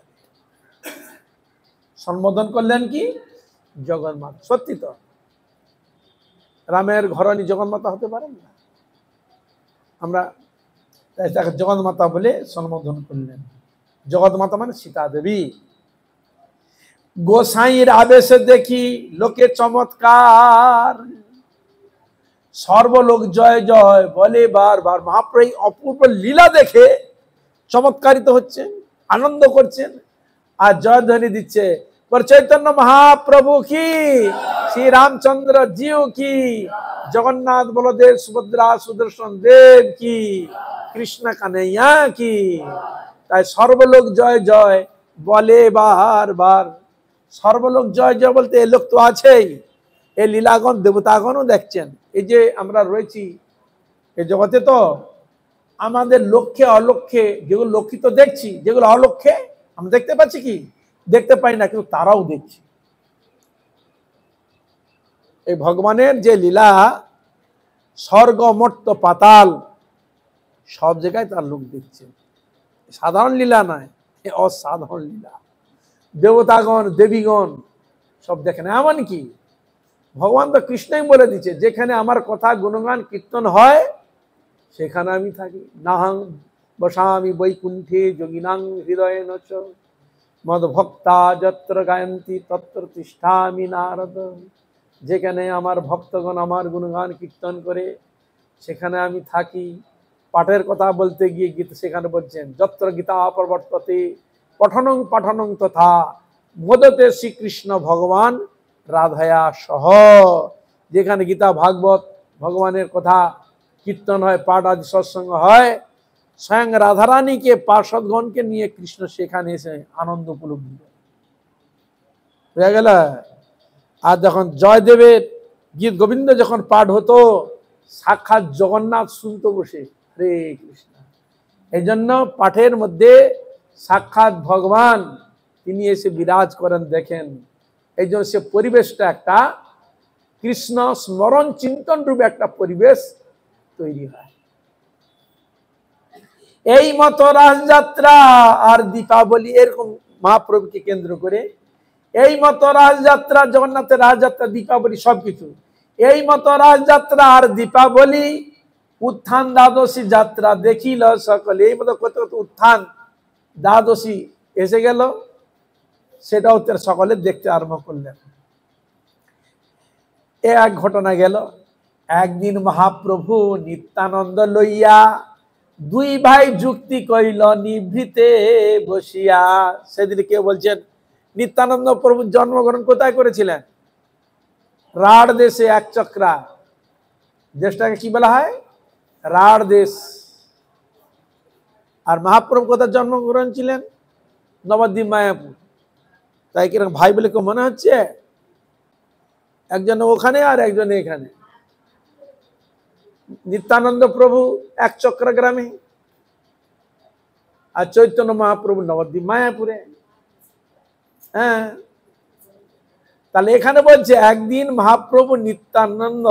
সম্বোধন করলেন কি? জগন্মাতা। সত্যি তো, রামের ঘরণী জগন্মাতা হতে পারেন না, আমরা তাকে জগন্মাতা বলে সম্বোধন করলেন। জগন্মাতা মানে সীতা দেবী। গোসাইয়ের আবেশে দেখি লোকে চমৎকার, সর্বলোক জয় জয় বলে বারবার। মহাপ্রভু এই অপূর্ব লীলা দেখে চমৎকারিত হচ্ছেন, আনন্দ করছেন আর জয়ধ্বনি দিচ্ছে, চৈতন্য মহাপ্রভু কি, শ্রী রামচন্দ্র জিউ কি, জগন্নাথ বলদেব সুভদ্রা সুদর্শন দেব কি, কৃষ্ণ কানাইয়া কি। তাই সর্বলোক জয় জয় বলে বারবার। সর্বলোক জয় জয় বলতে এ লোক তো আছেই, এই লীলাগণ দেবতাগণও দেখছেন। এই যে আমরা রয়েছি এই জগতে, তো আমাদের লক্ষ্যে অলক্ষ্যে যেগুলো লক্ষিত দেখছি, যেগুলো অলক্ষ্যে আমরা দেখতে পাচ্ছি কি, দেখতে পাই না, কিন্তু তারাও দেখছি। এই ভগবানের যে লীলা, স্বর্গ মর্ত্য পাতাল সব জায়গায় তার লোক দেখছে। সাধারণ লীলা নয়, অসাধারণ লীলা। দেবতাগণ দেবীগণ সব দেখেন। এমন কি ভগবান তো কৃষ্ণই বলে দিচ্ছে, যেখানে আমার কথা গুণগান কীর্তন হয় সেখানে আমি থাকি। নাহং বসামি বৈকুণ্ঠে যোগিনাং হৃদয়ে নচ, মদ ভক্তা যত্র গায়ন্তি তত্র তিষ্ঠামি নারদ। যেখানে আমার ভক্তগণ আমার গুণগান কীর্তন করে সেখানে আমি থাকি। পাঠের কথা বলতে গিয়ে গীত সেখানে বলছেন, যত্র গীতা প্রবর্ততে পঠনং পাঠনং তথা মোদতে শ্রীকৃষ্ণ ভগবান রাধায়া সহ। যেখানে গীতা ভাগবত ভগবানের কথা কীর্তন হয়, পাঠ আদি সৎসঙ্গ হয়, স্বয়ং রাধারানীকে পার্ষদগণকে নিয়ে কৃষ্ণ সেখানে এসে আনন্দ উপলব্ধি হয়ে গেল। আর যখন জয়দেবের গীত গোবিন্দ যখন পাঠ হতো, সাক্ষাৎ জগন্নাথ শুনতো বসে, হরে কৃষ্ণ। এই জন্য পাঠের মধ্যে সাক্ষাৎ ভগবান তিনি এসে বিরাজ করেন, দেখেন। এই জন্য সে পরিবেশটা একটা কৃষ্ণ স্মরণ চিন্তন রূপে একটা পরিবেশ তৈরি হয়। এই মতো রাজযাত্রা আর দীপাবলি, এরকম মহাপ্রভুকে কেন্দ্র করে এই মতো রাজযাত্রা, জগন্নাথের রাজযাত্রা, দীপাবলি সবকিছু এই মতো রাজযাত্রা আর দীপাবলি, উত্থান দ্বাদশী যাত্রা দেখিল সকলে। এই মতো কত কত উত্থান দ্বাদশী এসে গেল, সেটাও সকলে দেখতে আরম্ভ করলেন। এ এক ঘটনা গেল। একদিন মহাপ্রভু নিত্যানন্দ লইয়া দুই ভাই যুক্তি কইল নিভৃতে বসিয়া। সেদিন কেউ বলছেন নিত্যানন্দ প্রভু জন্মগ্রহণ কোথায় করেছিলেন? রাঢ় দেশে, এক চক্রা দেশটাকে কি বলা হয়? রাঢ় দেশ। আর মহাপ্রভু কোথায় জন্মগ্রহণ ছিলেন? নবদ্বীপ মায়াপুর। তাই কিরকম ভাই বলে কেউ মনে হচ্ছে? একজন ওখানে আর একজন এখানে। নিত্যানন্দ প্রভু এক চক্র গ্রামে, আর চৈতন্য মহাপ্রভু নবদ্বীপ মায়াপুরে। হ্যাঁ, তাহলে এখানে বলছে একদিন মহাপ্রভু নিত্যানন্দ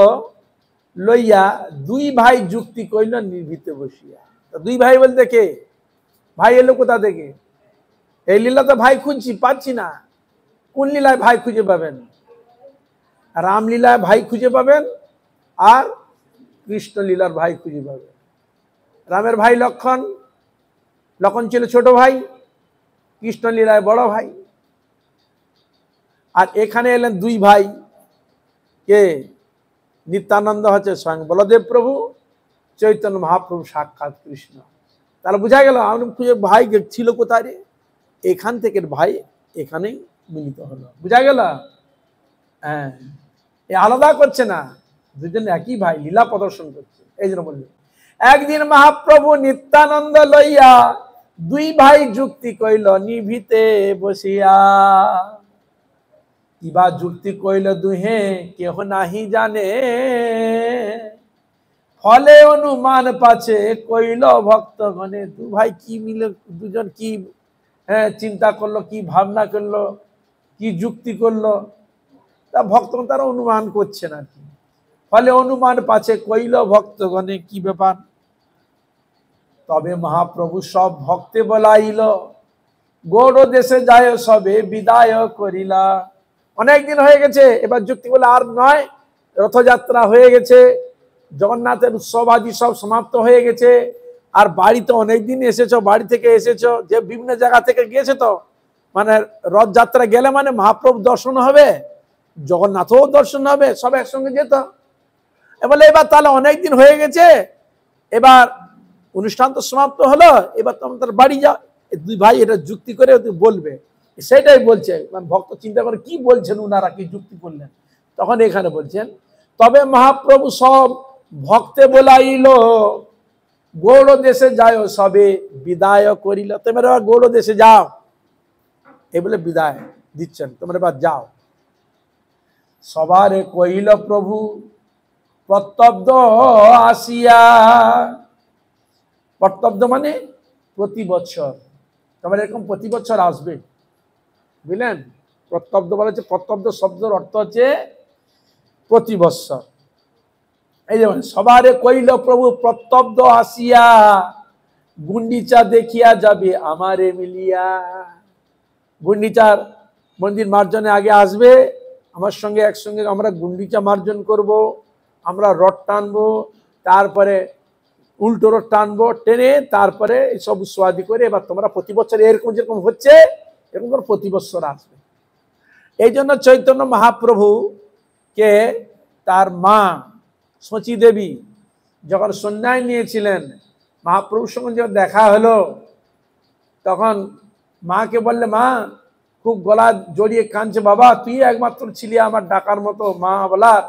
লইয়া দুই ভাই যুক্তি কইল নিভৃতে বসিয়া। দুই ভাই বলতে কে? ভাই এলো কোথা থেকে? এই লীলা তো ভাই খুঁজছি, পাচ্ছি না। কোন লীলায় ভাই খুঁজে পাবেন? রামলীলায় ভাই খুঁজে পাবেন, আর কৃষ্ণ লীলার ভাই খুঁজে পাবেন। রামের ভাই লক্ষণ, লক্ষণ ছিল ছোট ভাই, কৃষ্ণলীলায় বড় ভাই। আর এখানে এলেন দুই ভাই, কে? নিত্যানন্দ হচ্ছে স্বয়ং বলদেব প্রভু, চৈতন্য মহাপ্রভু সাক্ষাৎ কৃষ্ণ। তাহলে বোঝা গেল আমার ভাই ছিল কোথায় রে? এখান থেকে ভাই এখানেই মিলিত হলো, বোঝা গেল? হ্যাঁ, এ আলাদা করছে না, দুজন একই ভাই, লীলা প্রদর্শন করছে। এই জন্য বললেন একদিন মহাপ্রভু নিত্যানন্দ লইয়া দুই ভাই যুক্তি কইল নিভিতে বসিয়া। কিবা যুক্তি কইল দুহে কেহ নাহি জানে, ফলে অনুমান পাছে কইল ভক্তগণে। দু ভাই কি মিলে, দুজন কি চিন্তা করলো, কি ভাবনা করলো, কি যুক্তি করলো, তা ভক্তগণ তারা অনুমান করছে না। ফলে অনুমান পাছে কইল ভক্তগণে, কি ব্যাপার? তবে মহাপ্রভু সব ভক্তে বলাইল, গৌড় দেশে যায় সবে বিদায় করিলা। অনেকদিন হয়ে গেছে, এবার যুক্তি বলে আর নয়, রথযাত্রা হয়ে গেছে, জগন্নাথের উৎসব আদি সব সমাপ্ত হয়ে গেছে। আর বাড়িতে অনেকদিন এসেছো, বাড়ি থেকে এসেছো, যে বিভিন্ন জায়গা থেকে গিয়েছে, তো মানে রথযাত্রা গেলে মানে মহাপ্রভু দর্শন হবে, জগন্নাথও দর্শন হবে, সব একসঙ্গে যেত। বলে এবার তাহলে অনেকদিন হয়ে গেছে, এবার অনুষ্ঠান তো সমাপ্ত হলো, এবার তোমার বাড়ি যাও। দুই ভাই এটা যুক্তি করে বলবে, সেটাই বলছে। মানে ভক্ত চিন্তা করে কি বলছেন উনারা, কি যুক্তি করলেন। তখন এখানে বলছেন তবে মহাপ্রভু সব ভক্তে বলাইল, গৌড় দেশে যায় সবে বিদায় করিল। তোমরা এবার গৌড় দেশে যাও, এই বলে বিদায় দিচ্ছেন, তোমরা এবার যাও। সবারে কহিল প্রভু প্রত্যব্দ আসিয়া। প্রত্যব্দ মানে প্রতি বছর, তোমার এরকম প্রতি বছর আসবে, বুঝলেন? প্রত্যব্দ বলে, প্রত্যব্দ শব্দের অর্থ হচ্ছে প্রতি বৎসর। এই যেমন সবারে কইল প্রভু প্রত্যব্দ আসিয়া, গুন্ডিচা দেখিয়া যাবে আমারে মিলিয়া। গুন্ডিচার মন্দির মার্জনে আগে আসবে, আমার সঙ্গে একসঙ্গে আমরা গুন্ডিচা মার্জন করব, আমরা রথ টানবো, তারপরে উল্টো রথ টানবো, টেনে তারপরে সব সোয়াদি করে এবার তোমরা প্রতি বছর এরকম যেরকম হচ্ছে এরকম প্রতি বছর আসবে। এই জন্য চৈতন্য মহাপ্রভু কে তার মা সচী দেবী যখন সন্ন্যাস নিয়েছিলেন, মহাপ্রভুর সঙ্গে যখন দেখা হলো, তখন মাকে বললে, মা খুব গলা জড়িয়ে কাঁদছে, বাবা তুই একমাত্র ছিলি আমার ডাকার মতো। মা বলার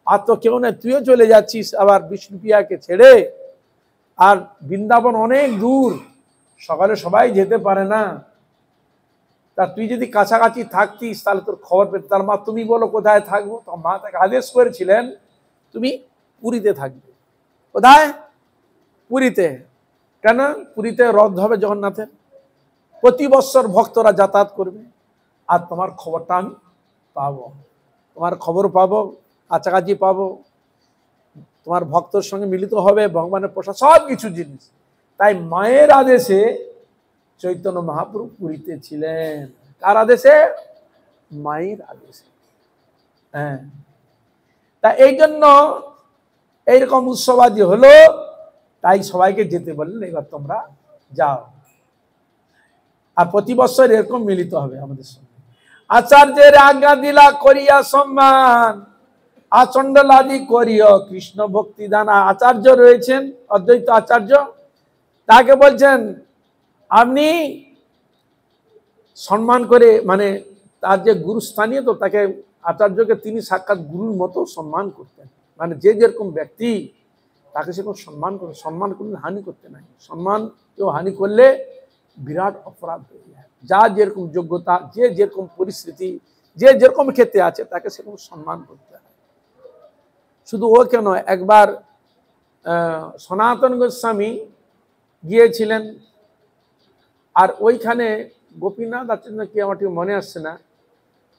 আর তো কেউ নেই, তুইও চলে যাচ্ছিস আবার বিষ্ণুপ্রিয়াকে ছেড়ে, আর বৃন্দাবন অনেক দূর, সকালে সবাই যেতে পারে না, তা তুই যদি কাছাকাছি থাকতিস তাহলে তোর খবর পেতে। তার মা তুমি বলো কোথায় থাকবো? তো মা তাকে আদেশ করেছিলেন তুমি পুরীতে থাকবে। কোথায়? পুরীতে। কেন? পুরীতে রথ হবে জগন্নাথের, প্রতি বৎসর ভক্তরা যাতায়াত করবে, আর তোমার খবরটা আমি পাবো, তোমার খবর পাবো, কাছাকাছি পাবো, তোমার ভক্তর সঙ্গে মিলিত হবে, ভগবানের প্রসাদ সব কিছু জিনিস। তাই মায়ের আদেশে চৈতন্য মহাপ্রভু পুরীতে ছিলেন। কার আদেশে? মায়ের আদেশে। হ্যাঁ, তা এই জন্য এইরকম উৎসবাদি হলো, তাই সবাইকে যেতে বললেন এবার তোমরা যাও, আর প্রতি বছর এরকম মিলিত হবে আমাদের সঙ্গে। আচার্যের আজ্ঞা দিলা করিয়া সম্মান, আচণ্ডলাদি করিও কৃষ্ণ ভক্তি দানা। আচার্য রয়েছেন, অদ্বৈত আচার্য, তাকে বলছেন আপনি সম্মান করে, মানে তার যে গুরুস্থানীয়, তো তাকে আচার্যকে তিনি সাক্ষাৎ গুরুর মতো সম্মান করতেন। মানে যে যেরকম ব্যক্তি তাকে সেরকম সম্মান করে, সম্মান করলে হানি করতে নাই। সম্মান কেউ হানি করলে বিরাট অপরাধ হয়ে যায়। যা যেরকম যোগ্যতা, যে যেরকম পরিস্থিতি, যে যেরকম ক্ষেত্রে আছে তাকে সেরকম সম্মান করতে হয়। শুধু ও কেন, একবার সনাতন গোস্বামী গিয়েছিলেন, আর ওইখানে গোপীনাথ আচার্য কি আমার ঠিক মনে আসছে না,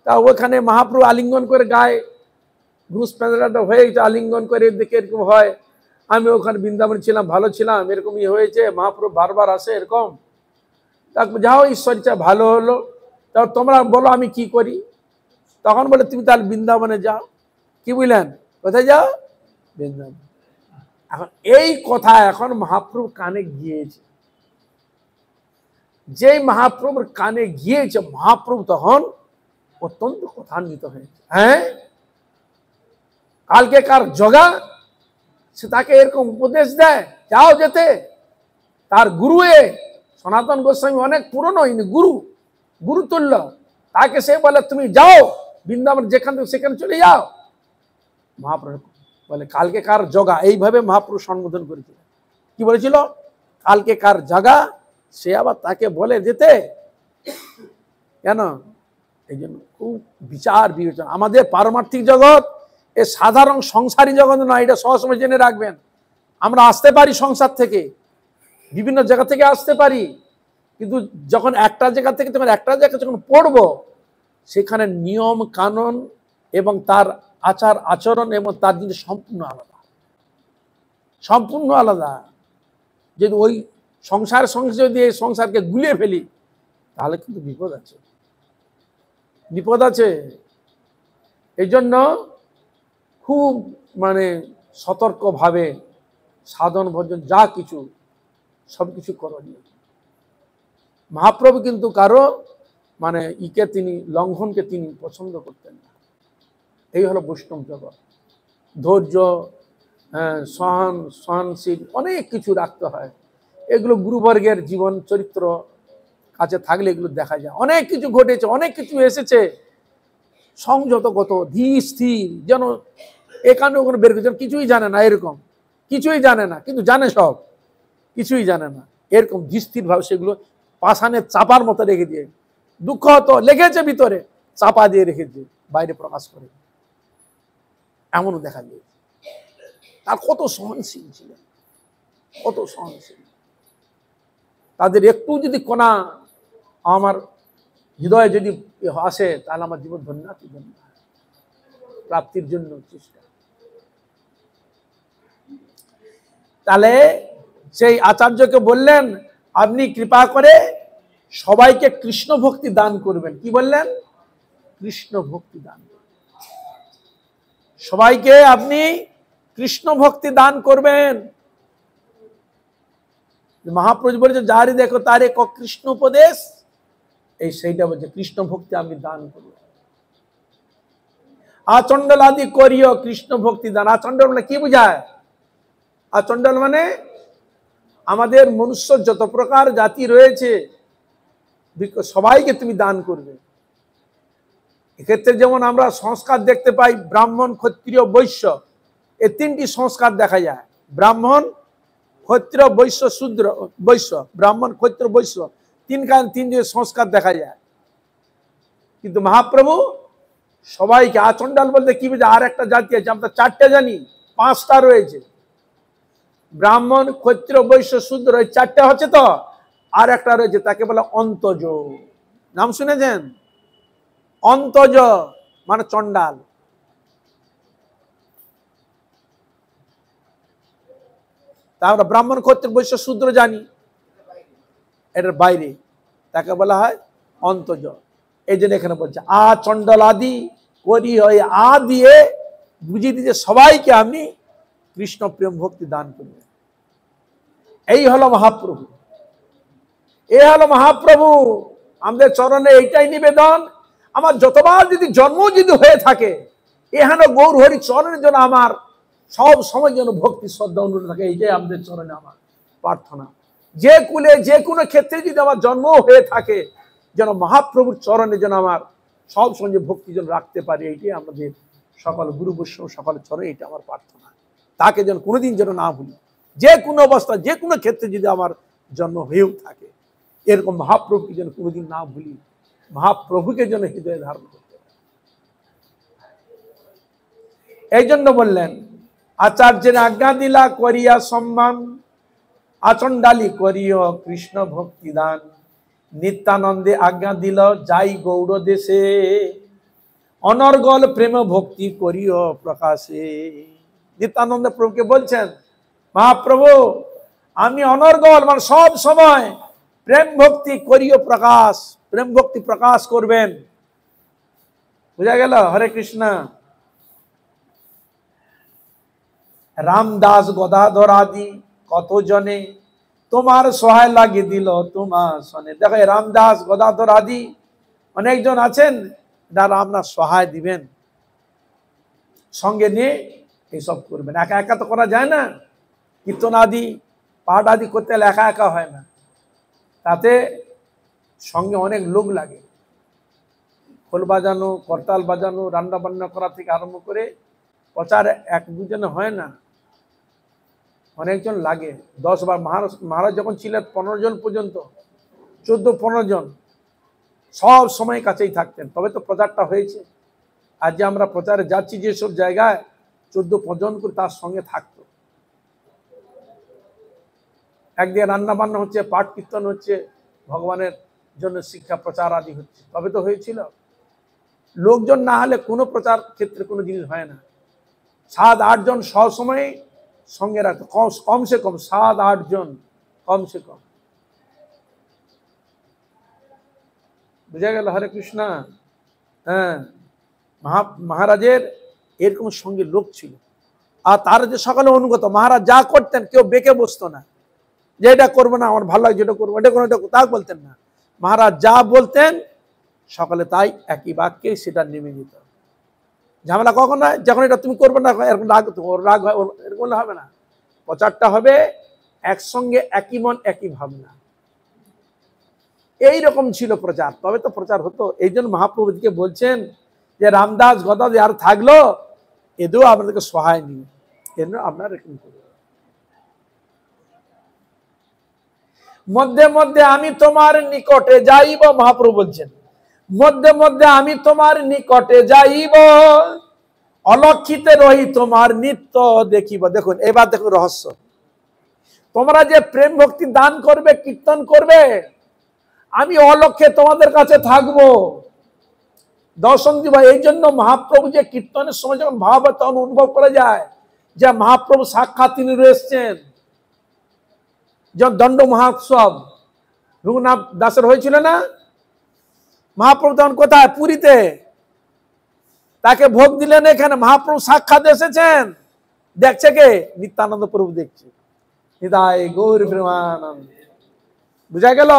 তা ওখানে মহাপ্রভু আলিঙ্গন করে গায়ে ঘুষ পেঁচাটা হয়ে গেছে, আলিঙ্গন করে দেখে এরকম হয়। আমি ওখানে বৃন্দাবনে ছিলাম, ভালো ছিলাম, এরকমই হয়েছে, মহাপ্রভু বারবার আসে এরকম। তারপর যাও ঈশ্বর ইচ্ছা ভালো হলো, তারপর তোমরা বলো আমি কি করি? তখন বলে তুমি তাহলে বৃন্দাবনে যাও। কি বুঝলেন? কোথায় যাও? বৃন্দাবন। এখন এই কথা এখন মহাপ্রভু কানে গিয়েছে, যেই মহাপ্রভুর কানে গিয়েছে মহাপ্রভু তখন অত্যন্ত কথান্বিত হয়েছে। হ্যাঁ, কালকে কার জগা, সে তাকে এরকম উপদেশ দেয়, যাও যেতে। তার গুরু সনাতন গোস্বামী অনেক পুরনো, ইনি গুরু তুল্য। তাকে সে বলে তুমি যাও বৃন্দাবন, যেখান থেকে সেখানে চলে যাও। মহাপ্রভু বলে কালকে কার জগা, এইভাবে মহাপ্রভু সম্বোধন করেছিল। কি বলেছিল? কালকে কার জগা, সে আবার তাকে বলে যেতে কেন? এই জন্য খুব বিচার বিবেচনা। আমাদের পারমার্থিক জগৎ এ সাধারণ সংসারী জগৎ নয়, এটা সবসময় জেনে রাখবেন। আমরা আসতে পারি সংসার থেকে, বিভিন্ন জায়গা থেকে আসতে পারি, কিন্তু যখন একটা জায়গা থেকে যখন একটা জায়গায় যখন পড়বো, সেখানে নিয়ম কানুন এবং তার আচার আচরণ এবং তার জিনিস সম্পূর্ণ আলাদা, সম্পূর্ণ আলাদা। যদি ওই সংসারের সঙ্গে যদি এই সংসারকে গুলিয়ে ফেলি, তাহলে কিন্তু বিপদ আছে, বিপদ আছে। এই জন্য খুব সতর্কভাবে সাধন ভজন যা কিছু সবকিছু করণীয়। মহাপ্রভু কিন্তু কারো তিনি লঙ্ঘনকে তিনি পছন্দ করতেন না। এই হলো বৈষ্ণব জগৎ। ধৈর্য, সহনশীল অনেক কিছু রাখতে হয়। এগুলো গুরুবর্গের জীবন চরিত্র কাছে থাকলে এগুলো দেখা যায়। অনেক কিছু ঘটেছে, অনেক কিছু এসেছে, সংযতগত ধীর স্থির, যেন এখানে ওখানে বের করছে, কিছুই জানে না, এরকম কিছুই জানে না, কিন্তু জানে সব, কিছুই জানে না, এরকম ধীর ভাবে সেগুলো পাষাণের চাপার মতো রেখে দিয়ে, দুঃখ তো লেগেছে ভিতরে, চাপা দিয়ে রেখেছে, বাইরে প্রকাশ করে, এমনও দেখা যায়। তার কত সহনশীল ছিলেন, কত সহনশীল। তাদের একটু যদি কোনা আমার হৃদয়ে যদি আসে, তাহলে আমার জীবন ধন্য প্রাপ্তির জন্য চেষ্টা। তাহলে সেই আচার্যকে বললেন, আপনি কৃপা করে সবাইকে কৃষ্ণ ভক্তি দান করবেন। কি বললেন? কৃষ্ণ ভক্তি দান, সবাইকে আপনি কৃষ্ণ ভক্তি দান করবেন। মহাপ্রভু বলেছে, যারই দেখো তারে কৃষ্ণ উপদেশ, এই সেইটা বলছে কৃষ্ণ ভক্তি আমি দান করব। আচণ্ডল আদি করিও কৃষ্ণ ভক্তি দান। আচণ্ডল মানে কি বোঝায়? আচণ্ডল মানে আমাদের মনুষ্য যত প্রকার জাতি রয়েছে সবাইকে তুমি দান করবে। এক্ষেত্রে যেমন আমরা সংস্কার দেখতে পাই, ব্রাহ্মণ, ক্ষত্রিয়, বৈশ্য, এই তিনটি সংস্কার দেখা যায়। ব্রাহ্মণ, ক্ষত্রিয়, বৈশ্য, শূদ্র। বৈশ্য, ব্রাহ্মণ, ক্ষত্রিয়, বৈশ্য, তিন সংস্কার দেখা যায়। কিন্তু মহাপ্রভু সবাইকে, আচণ্ডাল বলতে কি বোঝায়? আর একটা জাতি আছে, আমরা চারটে জানি, পাঁচটা রয়েছে, ব্রাহ্মণ, ক্ষত্রিয়, বৈশ্য, শূদ্র, এই চারটে হচ্ছে তো। আর একটা রয়েছে, তাকে বলে অন্তজ। নাম শুনেছেন? অন্তজ মানে চণ্ডাল। তা আমরা ব্রাহ্মণ, ক্ষত্রিয়, বৈশ্য, শূদ্র জানি, এটার বাইরে তাকে বলা হয় অন্তজ। এই জন্য এখানে বলছে আচণ্ডল আদি করি, হয় আ দিয়ে বুঝিয়ে দিচ্ছে সবাইকে আপনি কৃষ্ণ প্রেম ভক্তি দান করবেন। এই হলো মহাপ্রভু, এই হলো মহাপ্রভু। আমাদের চরণে এইটাই নিবেদন। আমার যতবার যদি জন্ম যদি হয়ে থাকে, এখানে গৌর হরি চরণের জন্য আমার সব সময় যেন ভক্তি শ্রদ্ধা অনুরোধ থাকে, এইটাই আমাদের চরণে আমার প্রার্থনা। যে কুলে যে কোনো ক্ষেত্রে যদি আমার জন্ম হয়ে থাকে, যেন মহাপ্রভুর চরণে যেন আমার সব সময় ভক্তি যেন রাখতে পারি, এইটাই আমাদের সকল গুরু বৈষ্ণব সকলের চরণে এইটা আমার প্রার্থনা। তাকে যেন কোনোদিন যেন না ভুলি, যে কোনো অবস্থা যে কোনো ক্ষেত্রে যদি আমার জন্ম হয়েও থাকে, এরকম মহাপ্রভুকে যেন কোনোদিন না ভুলি, মহাপ্রভুকে যেন হৃদয়ে ধারণ করতে পারি। এই জন্য বললেন, আচার্যের আজ্ঞা দিলা করিয়া সম্মান, আচণ্ডালি করিও কৃষ্ণ ভক্তি দান। নিত্যানন্দে আজ্ঞা দিল যাই গৌড় দেশে, অনর্গল প্রেম ভক্তি করিও প্রকাশে। নিত্যানন্দ প্রভুকে বলছেন, মহাপ্রভু আমি অনর্গল মানে সব সময় প্রেম ভক্তি করিও প্রকাশ, প্রেম ভক্তি প্রকাশ করবেন। বুঝা গেল? হরে কৃষ্ণ। রামদাস গদাধর আদি কত জনে তোমার সহায় লাগিয়ে দিল তোমার সনে। দেখো রামদাস গদাধর আদি অনেকজন আছেন যারা আপনার সহায় দিবেন, সঙ্গে নিয়ে এইসব করবেন। একা একা তো করা যায় না, কীর্তন আদি পাঠ আদি করতে হলে একা একা হয় না, তাতে সঙ্গে অনেক লোক লাগে। খোল বাজানো, করতাল বাজানো, রান্না বান্না করা থেকে আরম্ভ করে প্রচার এক দুজনে হয় না, অনেকজন লাগে। 10-12 মহারাজ যখন ছিলেন 15 জন পর্যন্ত, 14-15 জন সব সময় কাছেই থাকতেন, তবে তো প্রচারটা হয়েছে। আজ যে আমরা প্রচারে যাচ্ছি যেসব জায়গায় 14-15 জন করে তার সঙ্গে থাকতো। একদিকে রান্না বান্না হচ্ছে, পাঠ কীর্তন হচ্ছে, ভগবানের জন্য শিক্ষা প্রচার আদি হচ্ছে, তবে তো হয়েছিল। লোকজন না হলে কোনো প্রচার ক্ষেত্রে কোনো জিনিস হয় না। 7-8 জন সবসময় সঙ্গে রাখতো, কমসে কম 7-8 জন কমসে কম। বুঝা গেল? হরে কৃষ্ণ। হ্যাঁ, মহারাজের এরকম সঙ্গে লোক ছিল, আর তার যে সকালে অনুগত। মহারাজ যা করতেন কেউ বেঁকে বসতো না, যে এটা করবো না, আমার ভালো লাগে, যেটা করবো এটা কোনো, তা বলতেন না। মহারাজ যা বলতেন সকালে তাই একই বাক্যে সেটা নেমে যেত। ঝামেলা কখন হয়? যখন এটা তুমি করবে না, এরকম রাগ, ওর রাগ হয়, এরকম হবে না। প্রচারটা হবে একসঙ্গে, একই মন একই ভাবনা, এইরকম ছিল প্রচার, তবে তো প্রচার হতো। এই জন্য মহাপ্রভুজিকে বলছেন যে রামদাস গদাধর আর থাকলো, এদেরও আপনাদেরকে সহায় নিয়ে কেন আপনারা এরকম করবেন। মধ্যে মধ্যে আমি তোমার নিকটে যাইব, মহাপ্রভু বলছেন মধ্যে মধ্যে আমি তোমার নিকটে যাইব, অলক্ষিতে রহি তোমার নিত্য দেখিব। দেখুন এবার দেখুন রহস্য। তোমরা যে প্রেম ভক্তি দান করবে, কীর্তন করবে, আমি অলক্ষে তোমাদের কাছে থাকবো, দর্শন দিব। এই জন্য মহাপ্রভু যে কীর্তনের সময় যখন ভাব হয় তখন অনুভব করা যায় যে মহাপ্রভু সাক্ষাৎ তিনি রয়েছেন। যখন দণ্ড মহোৎসব রঘুনাথ দাসের হয়েছিল না, মহাপ্রভু তখন কোথায়? পুরীতে। তাকে ভোগ দিলেন এখানে, মহাপ্রভু সাক্ষাৎ এসেছেন। দেখছে কে? নিত্যানন্দ প্রভু দেখছে। হৃদয় গৌর প্রেমানন্দ। বুঝা গেল?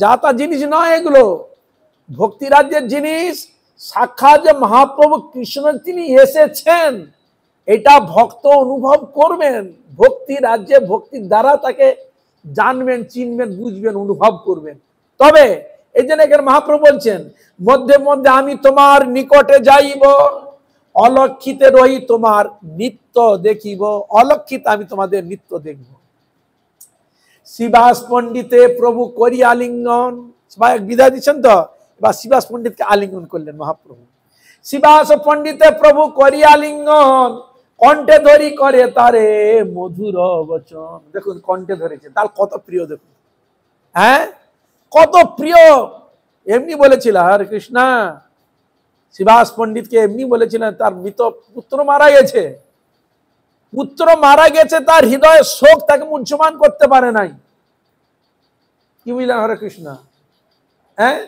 যা তা জিনিস নয় এগুলো, ভক্তি রাজ্যের জিনিস। সাক্ষাৎ যে মহাপ্রভু কৃষ্ণ তিনি এসেছেন, এটা ভক্ত অনুভব করবেন। ভক্তি রাজ্যে ভক্তির দ্বারা তাকে জানবেন, চিনবেন, বুঝবেন, অনুভব করবেন। তবে এই জন্য এখানে মহাপ্রভু বলছেন মধ্যে মধ্যে আমি তোমার নিকটে যাইব, অলক্ষিতে রহি তোমার নিত্য দেখিব। অলক্ষিত আমি তোমাদের নিত্য দেখব। শিবাস পণ্ডিতে প্রভু করি আলিঙ্গন। সবাই বিদায় দিচ্ছেন তো, এবার শিবাস পণ্ডিতকে আলিঙ্গন করলেন মহাপ্রভু। শিবাস পণ্ডিতে প্রভু করি আলিঙ্গন, কণ্ঠে ধরি করে তারে মধুর বচন। দেখুন কণ্ঠে ধরেছে, তার কত প্রিয়, দেখুন হ্যাঁ কত প্রিয়। এমনি বলেছিল হরে কৃষ্ণ, শিবাস পণ্ডিতকে এমনি বলেছিলেন, তার মৃত পুত্র মারা গেছে, পুত্র মারা গেছে, তার হৃদয়ে শোক তাকে মুহ্যমান করতে পারে নাই। কি বুঝলেন হরে কৃষ্ণ? হ্যাঁ,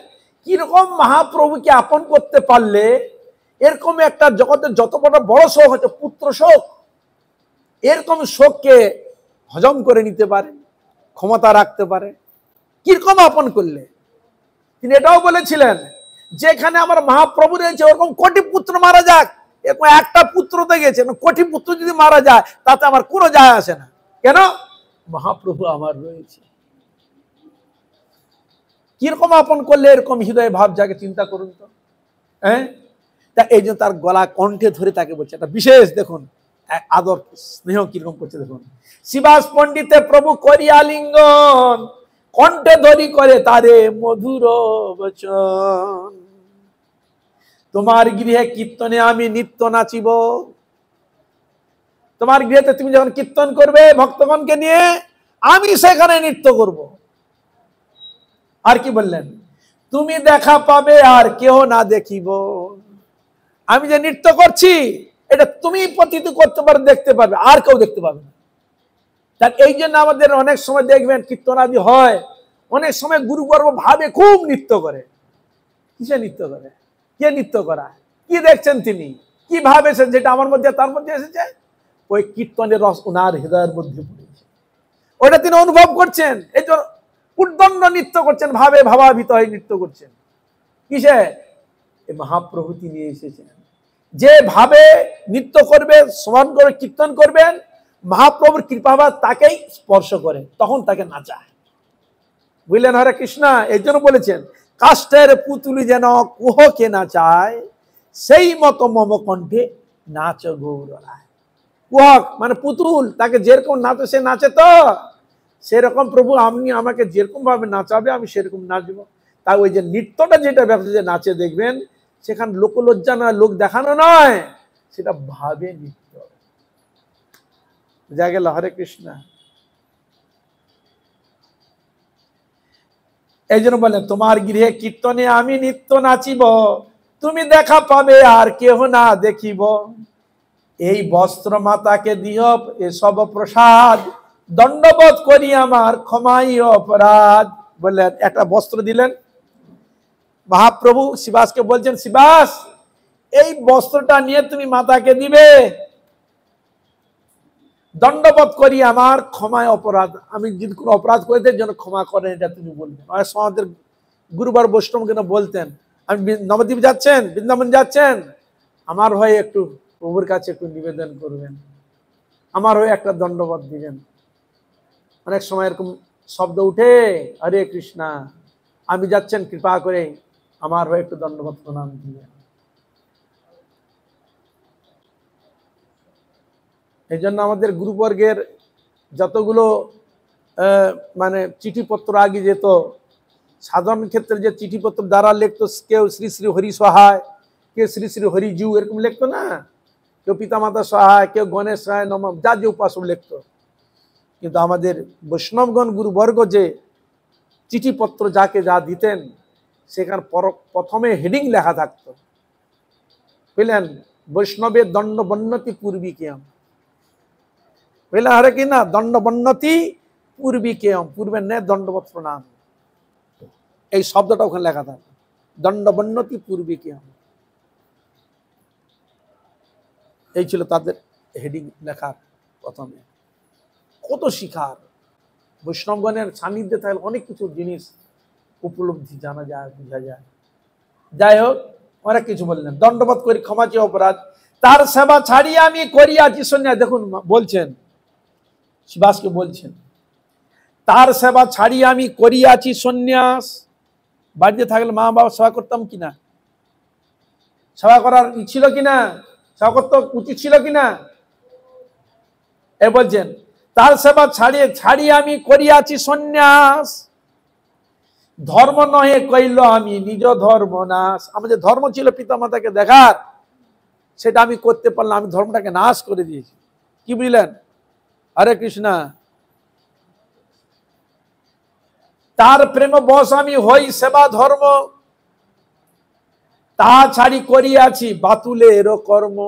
কিরকম মহাপ্রভুকে আপন করতে পারলে এরকম একটা জগতের যত বড় শোক হচ্ছে পুত্র শোক, এরকম শোককে হজম করে নিতে পারে, ক্ষমতা রাখতে পারে। কিরকম আপন করলে? তিনি এটাও বলেছিলেন যেখানে আমার মহাপ্রভু রয়েছে ওরকম কোটি পুত্র মারা যাক, এরকম একটা পুত্র তো গেছে, কোটি পুত্র যদি মারা যায় তাতে আমার কোনো যায় আসে না। কেন? মহাপ্রভু আমার রয়েছে। কিরকম আপন করলে এরকম হৃদয় ভাব জাগে, চিন্তা করুন তো। হ্যাঁ, তা এই জন্য তার গলা কণ্ঠে ধরে তাকে বলছে, একটা বিশেষ দেখুন আদর স্নেহ কিরকম করছে দেখুন। শিবাস পণ্ডিতে প্রভু করি আলিঙ্গন, কণ্ঠে ধরি করে তারে মধুর বচন। তোমার গৃহে কীর্তনে আমি নিত্য নাচিব। তোমার গৃহেতে তুমি যখন কীর্তন করবে ভক্তগণকে নিয়ে, আমি সেখানে নৃত্য করব। আর কি বললেন? তুমি দেখা পাবে আর কেউ না দেখিব। আমি যে নৃত্য করছি এটা তুমি প্রতীত করতে পারবে, দেখতে পারবে, আর কেউ দেখতে পাবে না। তার এই জন্য আমাদের অনেক সময় দেখবেন কীর্তন আদি হয়, অনেক সময় গুরুগর্ভ ভাবে খুব নৃত্য করে। কিসে নৃত্য করে? কে নৃত্য করা? কি দেখছেন তিনি? কি ভাব এসেছে যেটা আমার মধ্যে তার মধ্যে এসেছে? ওই কীর্তনের রস ওনার হৃদয়ের মধ্যে পড়েছে, ওটা তিনি অনুভব করছেন, এই জন্য উদ্দণ্ড নৃত্য করছেন, ভাবে ভাবাভিত হয়ে নৃত্য করছেন। কিসে? এই মহাপ্রভু তিনি এসেছেন, যে ভাবে নৃত্য করবে, স্মরণ করে কীর্তন করবেন, মহাপ্রভুর কৃপাভাব তাকেই স্পর্শ করে, তখন তাকে নাচায়। বুঝলেন হরে কৃষ্ণ? এই জন্য বলেছেন কাষ্ঠের পুতুলি যেন কুহকে নাচায়, সেই মতো মম কণ্ঠে নাচ গৌরায়। কুহক মানে পুতুল, তাকে যেরকম নাচে সে নাচে, তো সেরকম প্রভু আপনি আমাকে যেরকম ভাবে নাচাবে আমি সেরকম নাচবো। তাই ওই যে নৃত্যটা যেটা ব্যবসা যে নাচে দেখবেন, সেখানে লোকলজ্জা নয়, লোক দেখানো নয়, সেটা ভাবে নৃত্য। যা গেল হরে কৃষ্ণ। এই জন্য বলেন তোমার গৃহে কীর্তনে আমি নিত্য নাচিব, তুমি দেখা পাবে আর কেহ না দেখিব। এই বস্ত্র মাতাকে দিও এসব প্রসাদ, দণ্ডবোধ করি আমার ক্ষমাই অপরাধ। বললেন একটা বস্ত্র দিলেন মহাপ্রভু, শিবাসকে বলছেন শিবাস এই বস্ত্রটা নিয়ে তুমি মাতাকে দিবে, দণ্ডবোধ করি আমার ক্ষমায় অপরাধ, আমি যদি কোনো অপরাধ করে দেয় যেন ক্ষমা করেন, এটা তুমি বলবেন। আমাদের গুরুবার বৈষ্ণব কেন বলতেন, আমি নবদ্বীপ যাচ্ছেন, বৃন্দাবন যাচ্ছেন, আমার হয়ে একটু প্রভুর কাছে একটু নিবেদন করবেন, আমার হয়ে একটা দণ্ডবোধ দিবেন। অনেক সময় এরকম শব্দ উঠে, হরে কৃষ্ণা আমি যাচ্ছেন, কৃপা করে আমার হয়ে একটু দণ্ডবোধ প্রণাম দিবেন। এই জন্য আমাদের গুরুবর্গের যতগুলো মানে চিঠিপত্র আগে যেত, সাধারণ ক্ষেত্রে যে চিঠিপত্র দ্বারা লিখতো, কেউ শ্রী শ্রী হরি সহায়, কেউ শ্রী শ্রী হরিজু এরকম লিখতো না, কেউ পিতামাতা সহায়, কেউ গণেশ সহায় নম, যা যে উপাসক লিখতো। কিন্তু আমাদের বৈষ্ণবগণ গুরুবর্গ যে চিঠিপত্র যাকে যা দিতেন, সেখানে প্রথমে হেডিং লেখা থাকতো, বুঝলেন, বৈষ্ণবের দণ্ড বন্যতি পূর্বী কেয়ম। বুঝলেন হরে কি না? দণ্ড বন্যতি পূর্বী কেয়ম, পূর্বের ন্যায় দণ্ডবত প্রণাম, এই শব্দটা ওখানে লেখা থাকে, দণ্ড বন্যতি পূর্বী কেয়ম। এই ছিল তাদের হেডিং লেখার প্রথমে। কত শিখার, বৈষ্ণবগণের সান্নিধ্যে থাকলে অনেক কিছু জিনিস উপলব্ধি জানা যায়, বোঝা যায়। যাই হোক, অনেক কিছু বললেন, দণ্ডবোধ করি ক্ষমা চেয়ে অপরাধ, তার সেবা ছাড়িয়ে আমি করিয়াছি সন্ন্যাস। দেখুন বলছেন, শিবাসকে বলছেন তার সেবা ছাড়িয়ে আমি করিয়াছি সন্ন্যাস। বাড়িতে থাকলে মা বাবা সেবা করতাম কিনা, সেবা করার ছিল কিনা, সেবা করতে উচিত ছিল কিনা, এ বলছেন তার সেবা ছাড়িয়ে আমি করিয়াছি সন্ন্যাস, ধর্ম নহে কইল আমি নিজ ধর্ম নাশ। আমাদের ধর্ম ছিল পিতামাতাকে দেখার, সেটা আমি করতে পারলাম, আমি ধর্মটাকে নাশ করে দিয়েছি। কি বুঝলেন? হরে কৃষ্ণ। তার প্রেম বশ আমি হই সেবা ধর্ম, তা ছাড়ি করিয়াছি বাতুলের কর্ম।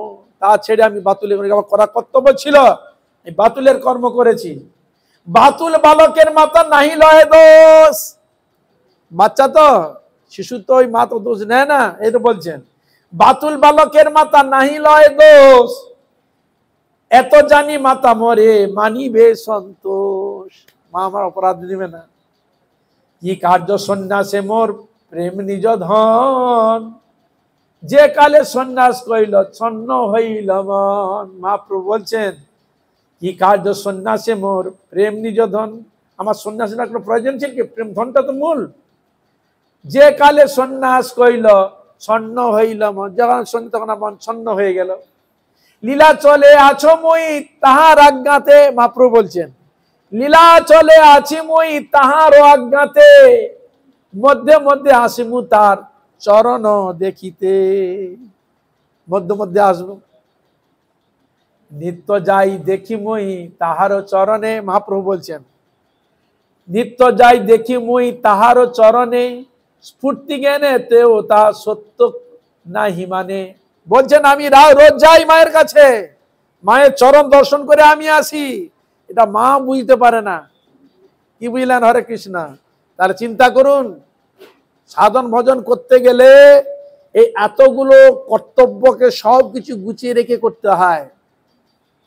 তা ছেড়ে আমি বাতুলের আমার করা কর্তব্য ছিল, এই বাতুলের কর্ম করেছি। বাতুল বালকের মাতা নাহি লয় দোষ। বাচ্চা তো, শিশু তো ওই মা তো দোষ নেয় না, এই তো বলছেন বাতুল বালকের মাতা নাহি লয় দোষ, এত জানি মাতা মরে মানিবে সন্তোষ। মা আমার অপরাধ দিবে না। কি কার্য সন্ন্যাসে মোর প্রেম নিজ ধন, যে কালে সন্ন্যাস কইল ছন্ন হইল মন। মহাপ্রভু বলছেন কি কার্য সন্ন্যাসে মোর প্রেম নিজ ধন, আমার সন্ন্যাসের কোনো প্রয়োজন ছিল কি? প্রেম ধনটা তো মূল। যে কালে সন্ন্যাস কইল ছন্ন হইল মন, যখন সন্ন্যাস তখন আমার ছন্ন হয়ে গেল। লীলা চলে আছো মই তাহার আজ্ঞাতে, মহাপ্রভু বলছেন লীলা চলে আছি মই তাহার আজ্ঞাতে, মধ্যে মধ্যে আসিমু তার চরণ দেখিতে। মধ্যে মধ্যে আসবো, নিত্য যাই দেখি মই তাহার চরণে। মহাপ্রভু বলছেন নিত্য যাই দেখি মই তাহার চরণে, স্ফূর্তি জ্ঞানে তেও তা সত্য নাহি মানে। বলছেন আমি রোজ যাই মায়ের কাছে, মায়ের চরণ দর্শন করে আমি আসি, এটা মা বুঝতে পারে না। কি বুঝলেন হরে কৃষ্ণ? তাহলে চিন্তা করুন, সাধন ভজন করতে গেলে এই এতগুলো কর্তব্যকে সবকিছু গুছিয়ে রেখে করতে হয়।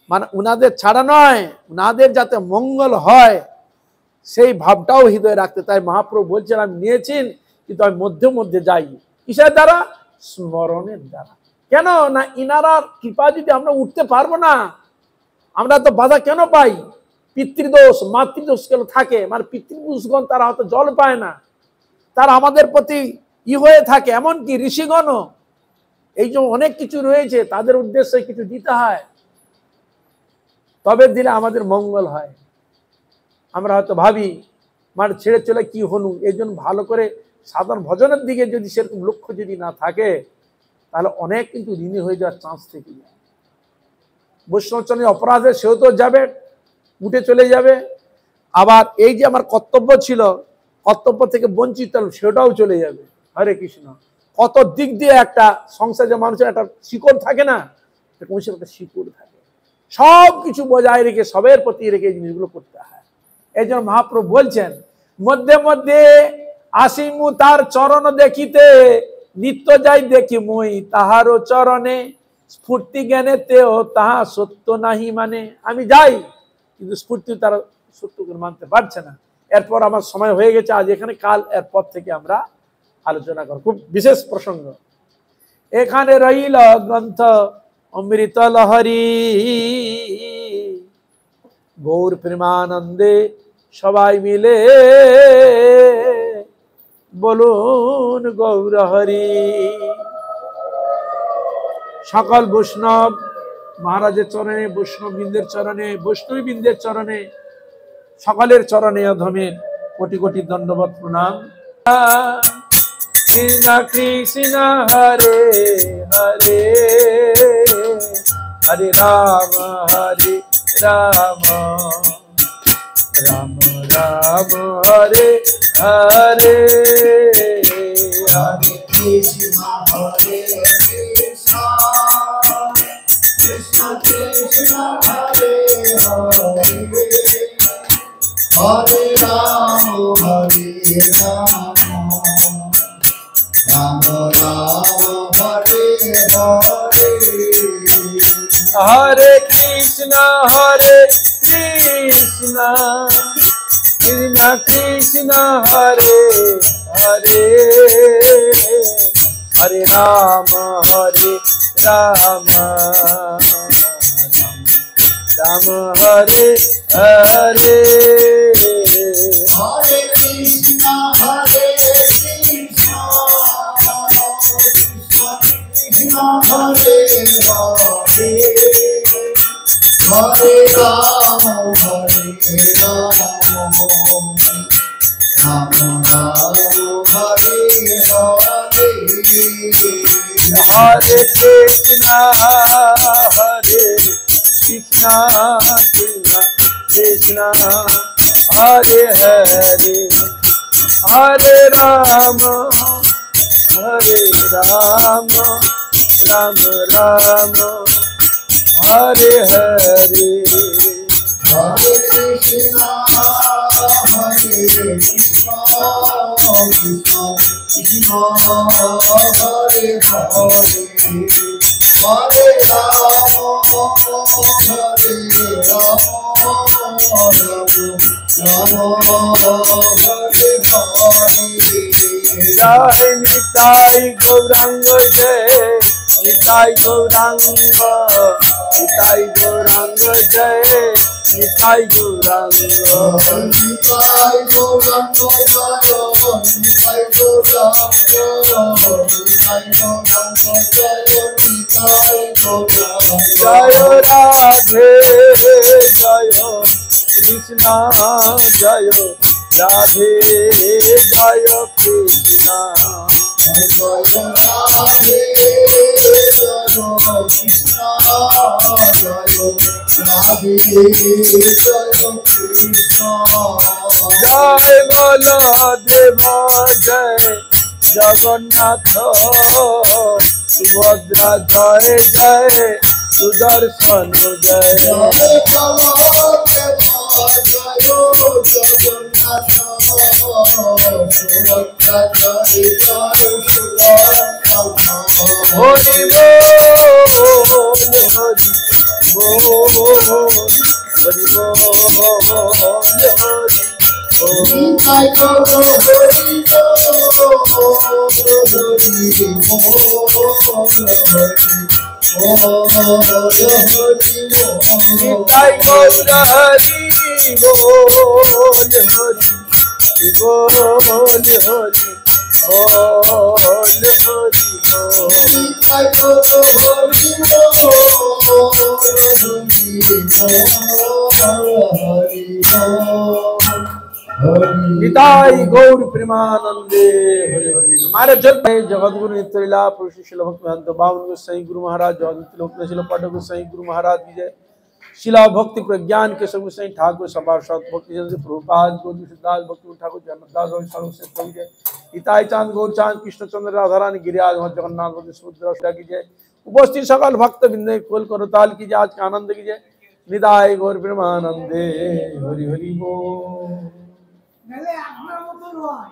মানে উনাদের ছাড়া নয়, উনাদের যাতে মঙ্গল হয় সেই ভাবটাও হৃদয়ে রাখতে। তাই মহাপ্রভু বলছেন আমি নিয়েছেন, কিন্তু আমি মধ্যে মধ্যে যাই। কিসের দ্বারা? স্মরণের দ্বারা। কেন না, ইনারা কৃপা যদি আমরা উঠতে পারবো না, আমরা তো বাধা কেন পাই? পিতৃদোষ মাতৃদোষ কেন থাকে? মানে পিতৃপুরুষগণ তারা হয়তো জল পায় না, তারা আমাদের প্রতি হয়ে থাকে। এমনকি ঋষিগণও এই যে অনেক কিছু রয়েছে, তাদের উদ্দেশ্যে কিছু দিতে হয়, তবে দিলে আমাদের মঙ্গল হয়। আমরা হয়তো ভাবি মানে ছেড়ে চলে কি হনু, এই জন্য ভালো করে সাধারণ ভজনের দিকে যদি সেরকম লক্ষ্য যদি না থাকে, তাহলে অনেক কিন্তু ঋণী হয়ে যাওয়ার চান্স থেকে যায়। বৈষ্ণবচরণের অপরাধে সেও তো যাবে, উঠে চলে যাবে। আবার এই যে আমার কর্তব্য ছিল, কর্তব্য থেকে বঞ্চিত সেটাও চলে যাবে। হরে কৃষ্ণ। কত দিক দিয়ে একটা সংসারে মানুষের একটা শিকড় থাকে না, একটা শিকড় থাকে, সব কিছু বজায় রেখে সবের প্রতি রেখে এই জিনিসগুলো করতে হয়। এই জন্য মহাপ্রভু বলছেন মধ্যে মধ্যে আসিমু তার চরণ দেখিতে, নিত্য যাই দেখি মই তাহারও চরণে, স্ফূর্তি জ্ঞানে তেও তাহা সত্য নাহি মানে। আমি যাই, কিন্তু স্ফূর্তি তারা সত্য করে মানতে পারছে না। এরপর আমার সময় হয়ে গেছে আজ এখানে, কাল এরপর থেকে আমরা আলোচনা করব। খুব বিশেষ প্রসঙ্গ। এখানে রইল গ্রন্থ অমৃত লহরী, গৌর প্রেমানন্দে সবাই মিলে বলুন গৌর হরি। সকল বৈষ্ণব মহারাজের চরণে, বৈষ্ণব বৃন্দের চরণে, বৈষ্ণবী বৃন্দের চরণে, সকলের চরণে অধমের কোটি কোটি দণ্ডবত প্রণাম। কৃষ্ণ কৃষ্ণ হরে হরে, হরে রাম রাম, রাম রাম হরে হরে, হরে কৃষ্ণ হরে কৃষ্ণ, কৃষ্ণ কৃষ্ণ হরে হরে, হরে রাম রাম রাম হরে হরে, হরে কৃষ্ণ কৃষ্ণ কৃষ্ণ হরে হরে, হরে রাম রাম, রাম হরে হরে, হরে কৃষ্ণ কৃষ্ণ, কৃষ্ণ কৃষ্ণ হরে হরে, হরে রাম রাম, রাম রাম হরে হরে, হরে কৃষ্ণ কৃষ্ণ কৃষ্ণ হরে হরে, হরে রাম রাম রাম হরে হরে, হরে কৃষ্ণ কৃষ্ণ, কৃষ্ণ কৃষ্ণ হরে হরে, হরে রাম রাম হরে হরে। জয় নিতাই গৌরাঙ্গ, জয় নিতাই গৌরাঙ্গ, নিতাই গৌরাঙ্গ, জয় নিতাই গৌরাঙ্গ, নিতাই গৌরাঙ্গ জয়, নিতাই গৌরাঙ্গ, নিতাই গৌরাঙ্গ জয়, নিতাই গৌরাঙ্গ। জয় রাধে জয় কৃষ্ণ, জয় রাধে জয় কৃষ্ণ, জয় রাধে জয় কৃষ্ণ, জয় রাধে জয় কৃষ্ণ। জয় বলদেব জয় জগন্নাথ, সুভদ্রা জয় জয় সুদর্শন জয়, জয় বলদেব জয় জগন্নাথ, সুভদ্রা জয় জয় সুদর্শন। হরি বল হরি নিতাই গৌর হরি নিতাই গৌর হরি বল, হরি বল, হরি বল, হরি বল। নিতাই গৌর হরি নিতাই গৌর প্রেমানন্দে হরি হরি। हमारे जल जगत गुरु नित्यलीला पुरुष शिल भक्त महंत बावन गोसाई गुरु महाराज जगत लोक शिल पट गोसाई गुरु महाराज की जय। शिला भक्ति प्रज्ञान के सब गोसाई ठाकुर सभासद भक्ति जन प्रभुपाद गौरी सिद्धार्थ भक्ति ठाकुर जगन्नाथ और साधु से प्रभु जय। इताई चांद गौर चांद कृष्ण चंद्र राधा रानी गिरिराज जगन्नाथ समुद्र की जय। उपस्थित सकल भक्त बिंदे खोल करो ताल की जय। आज के आनंद की जय। निदाय गौर प्रेमानंदे हरि हरि बोल। মেলে আপনার মতো নয়।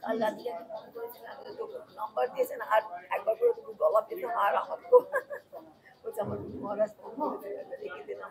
কাল রাতে ফোন করেছিলাম, নাম্বার দিয়েছেন, আর একবার করে গলা পেতাম, আর আমার তো আমার মহারাজ ফোন করেছে, রেখে দিলাম।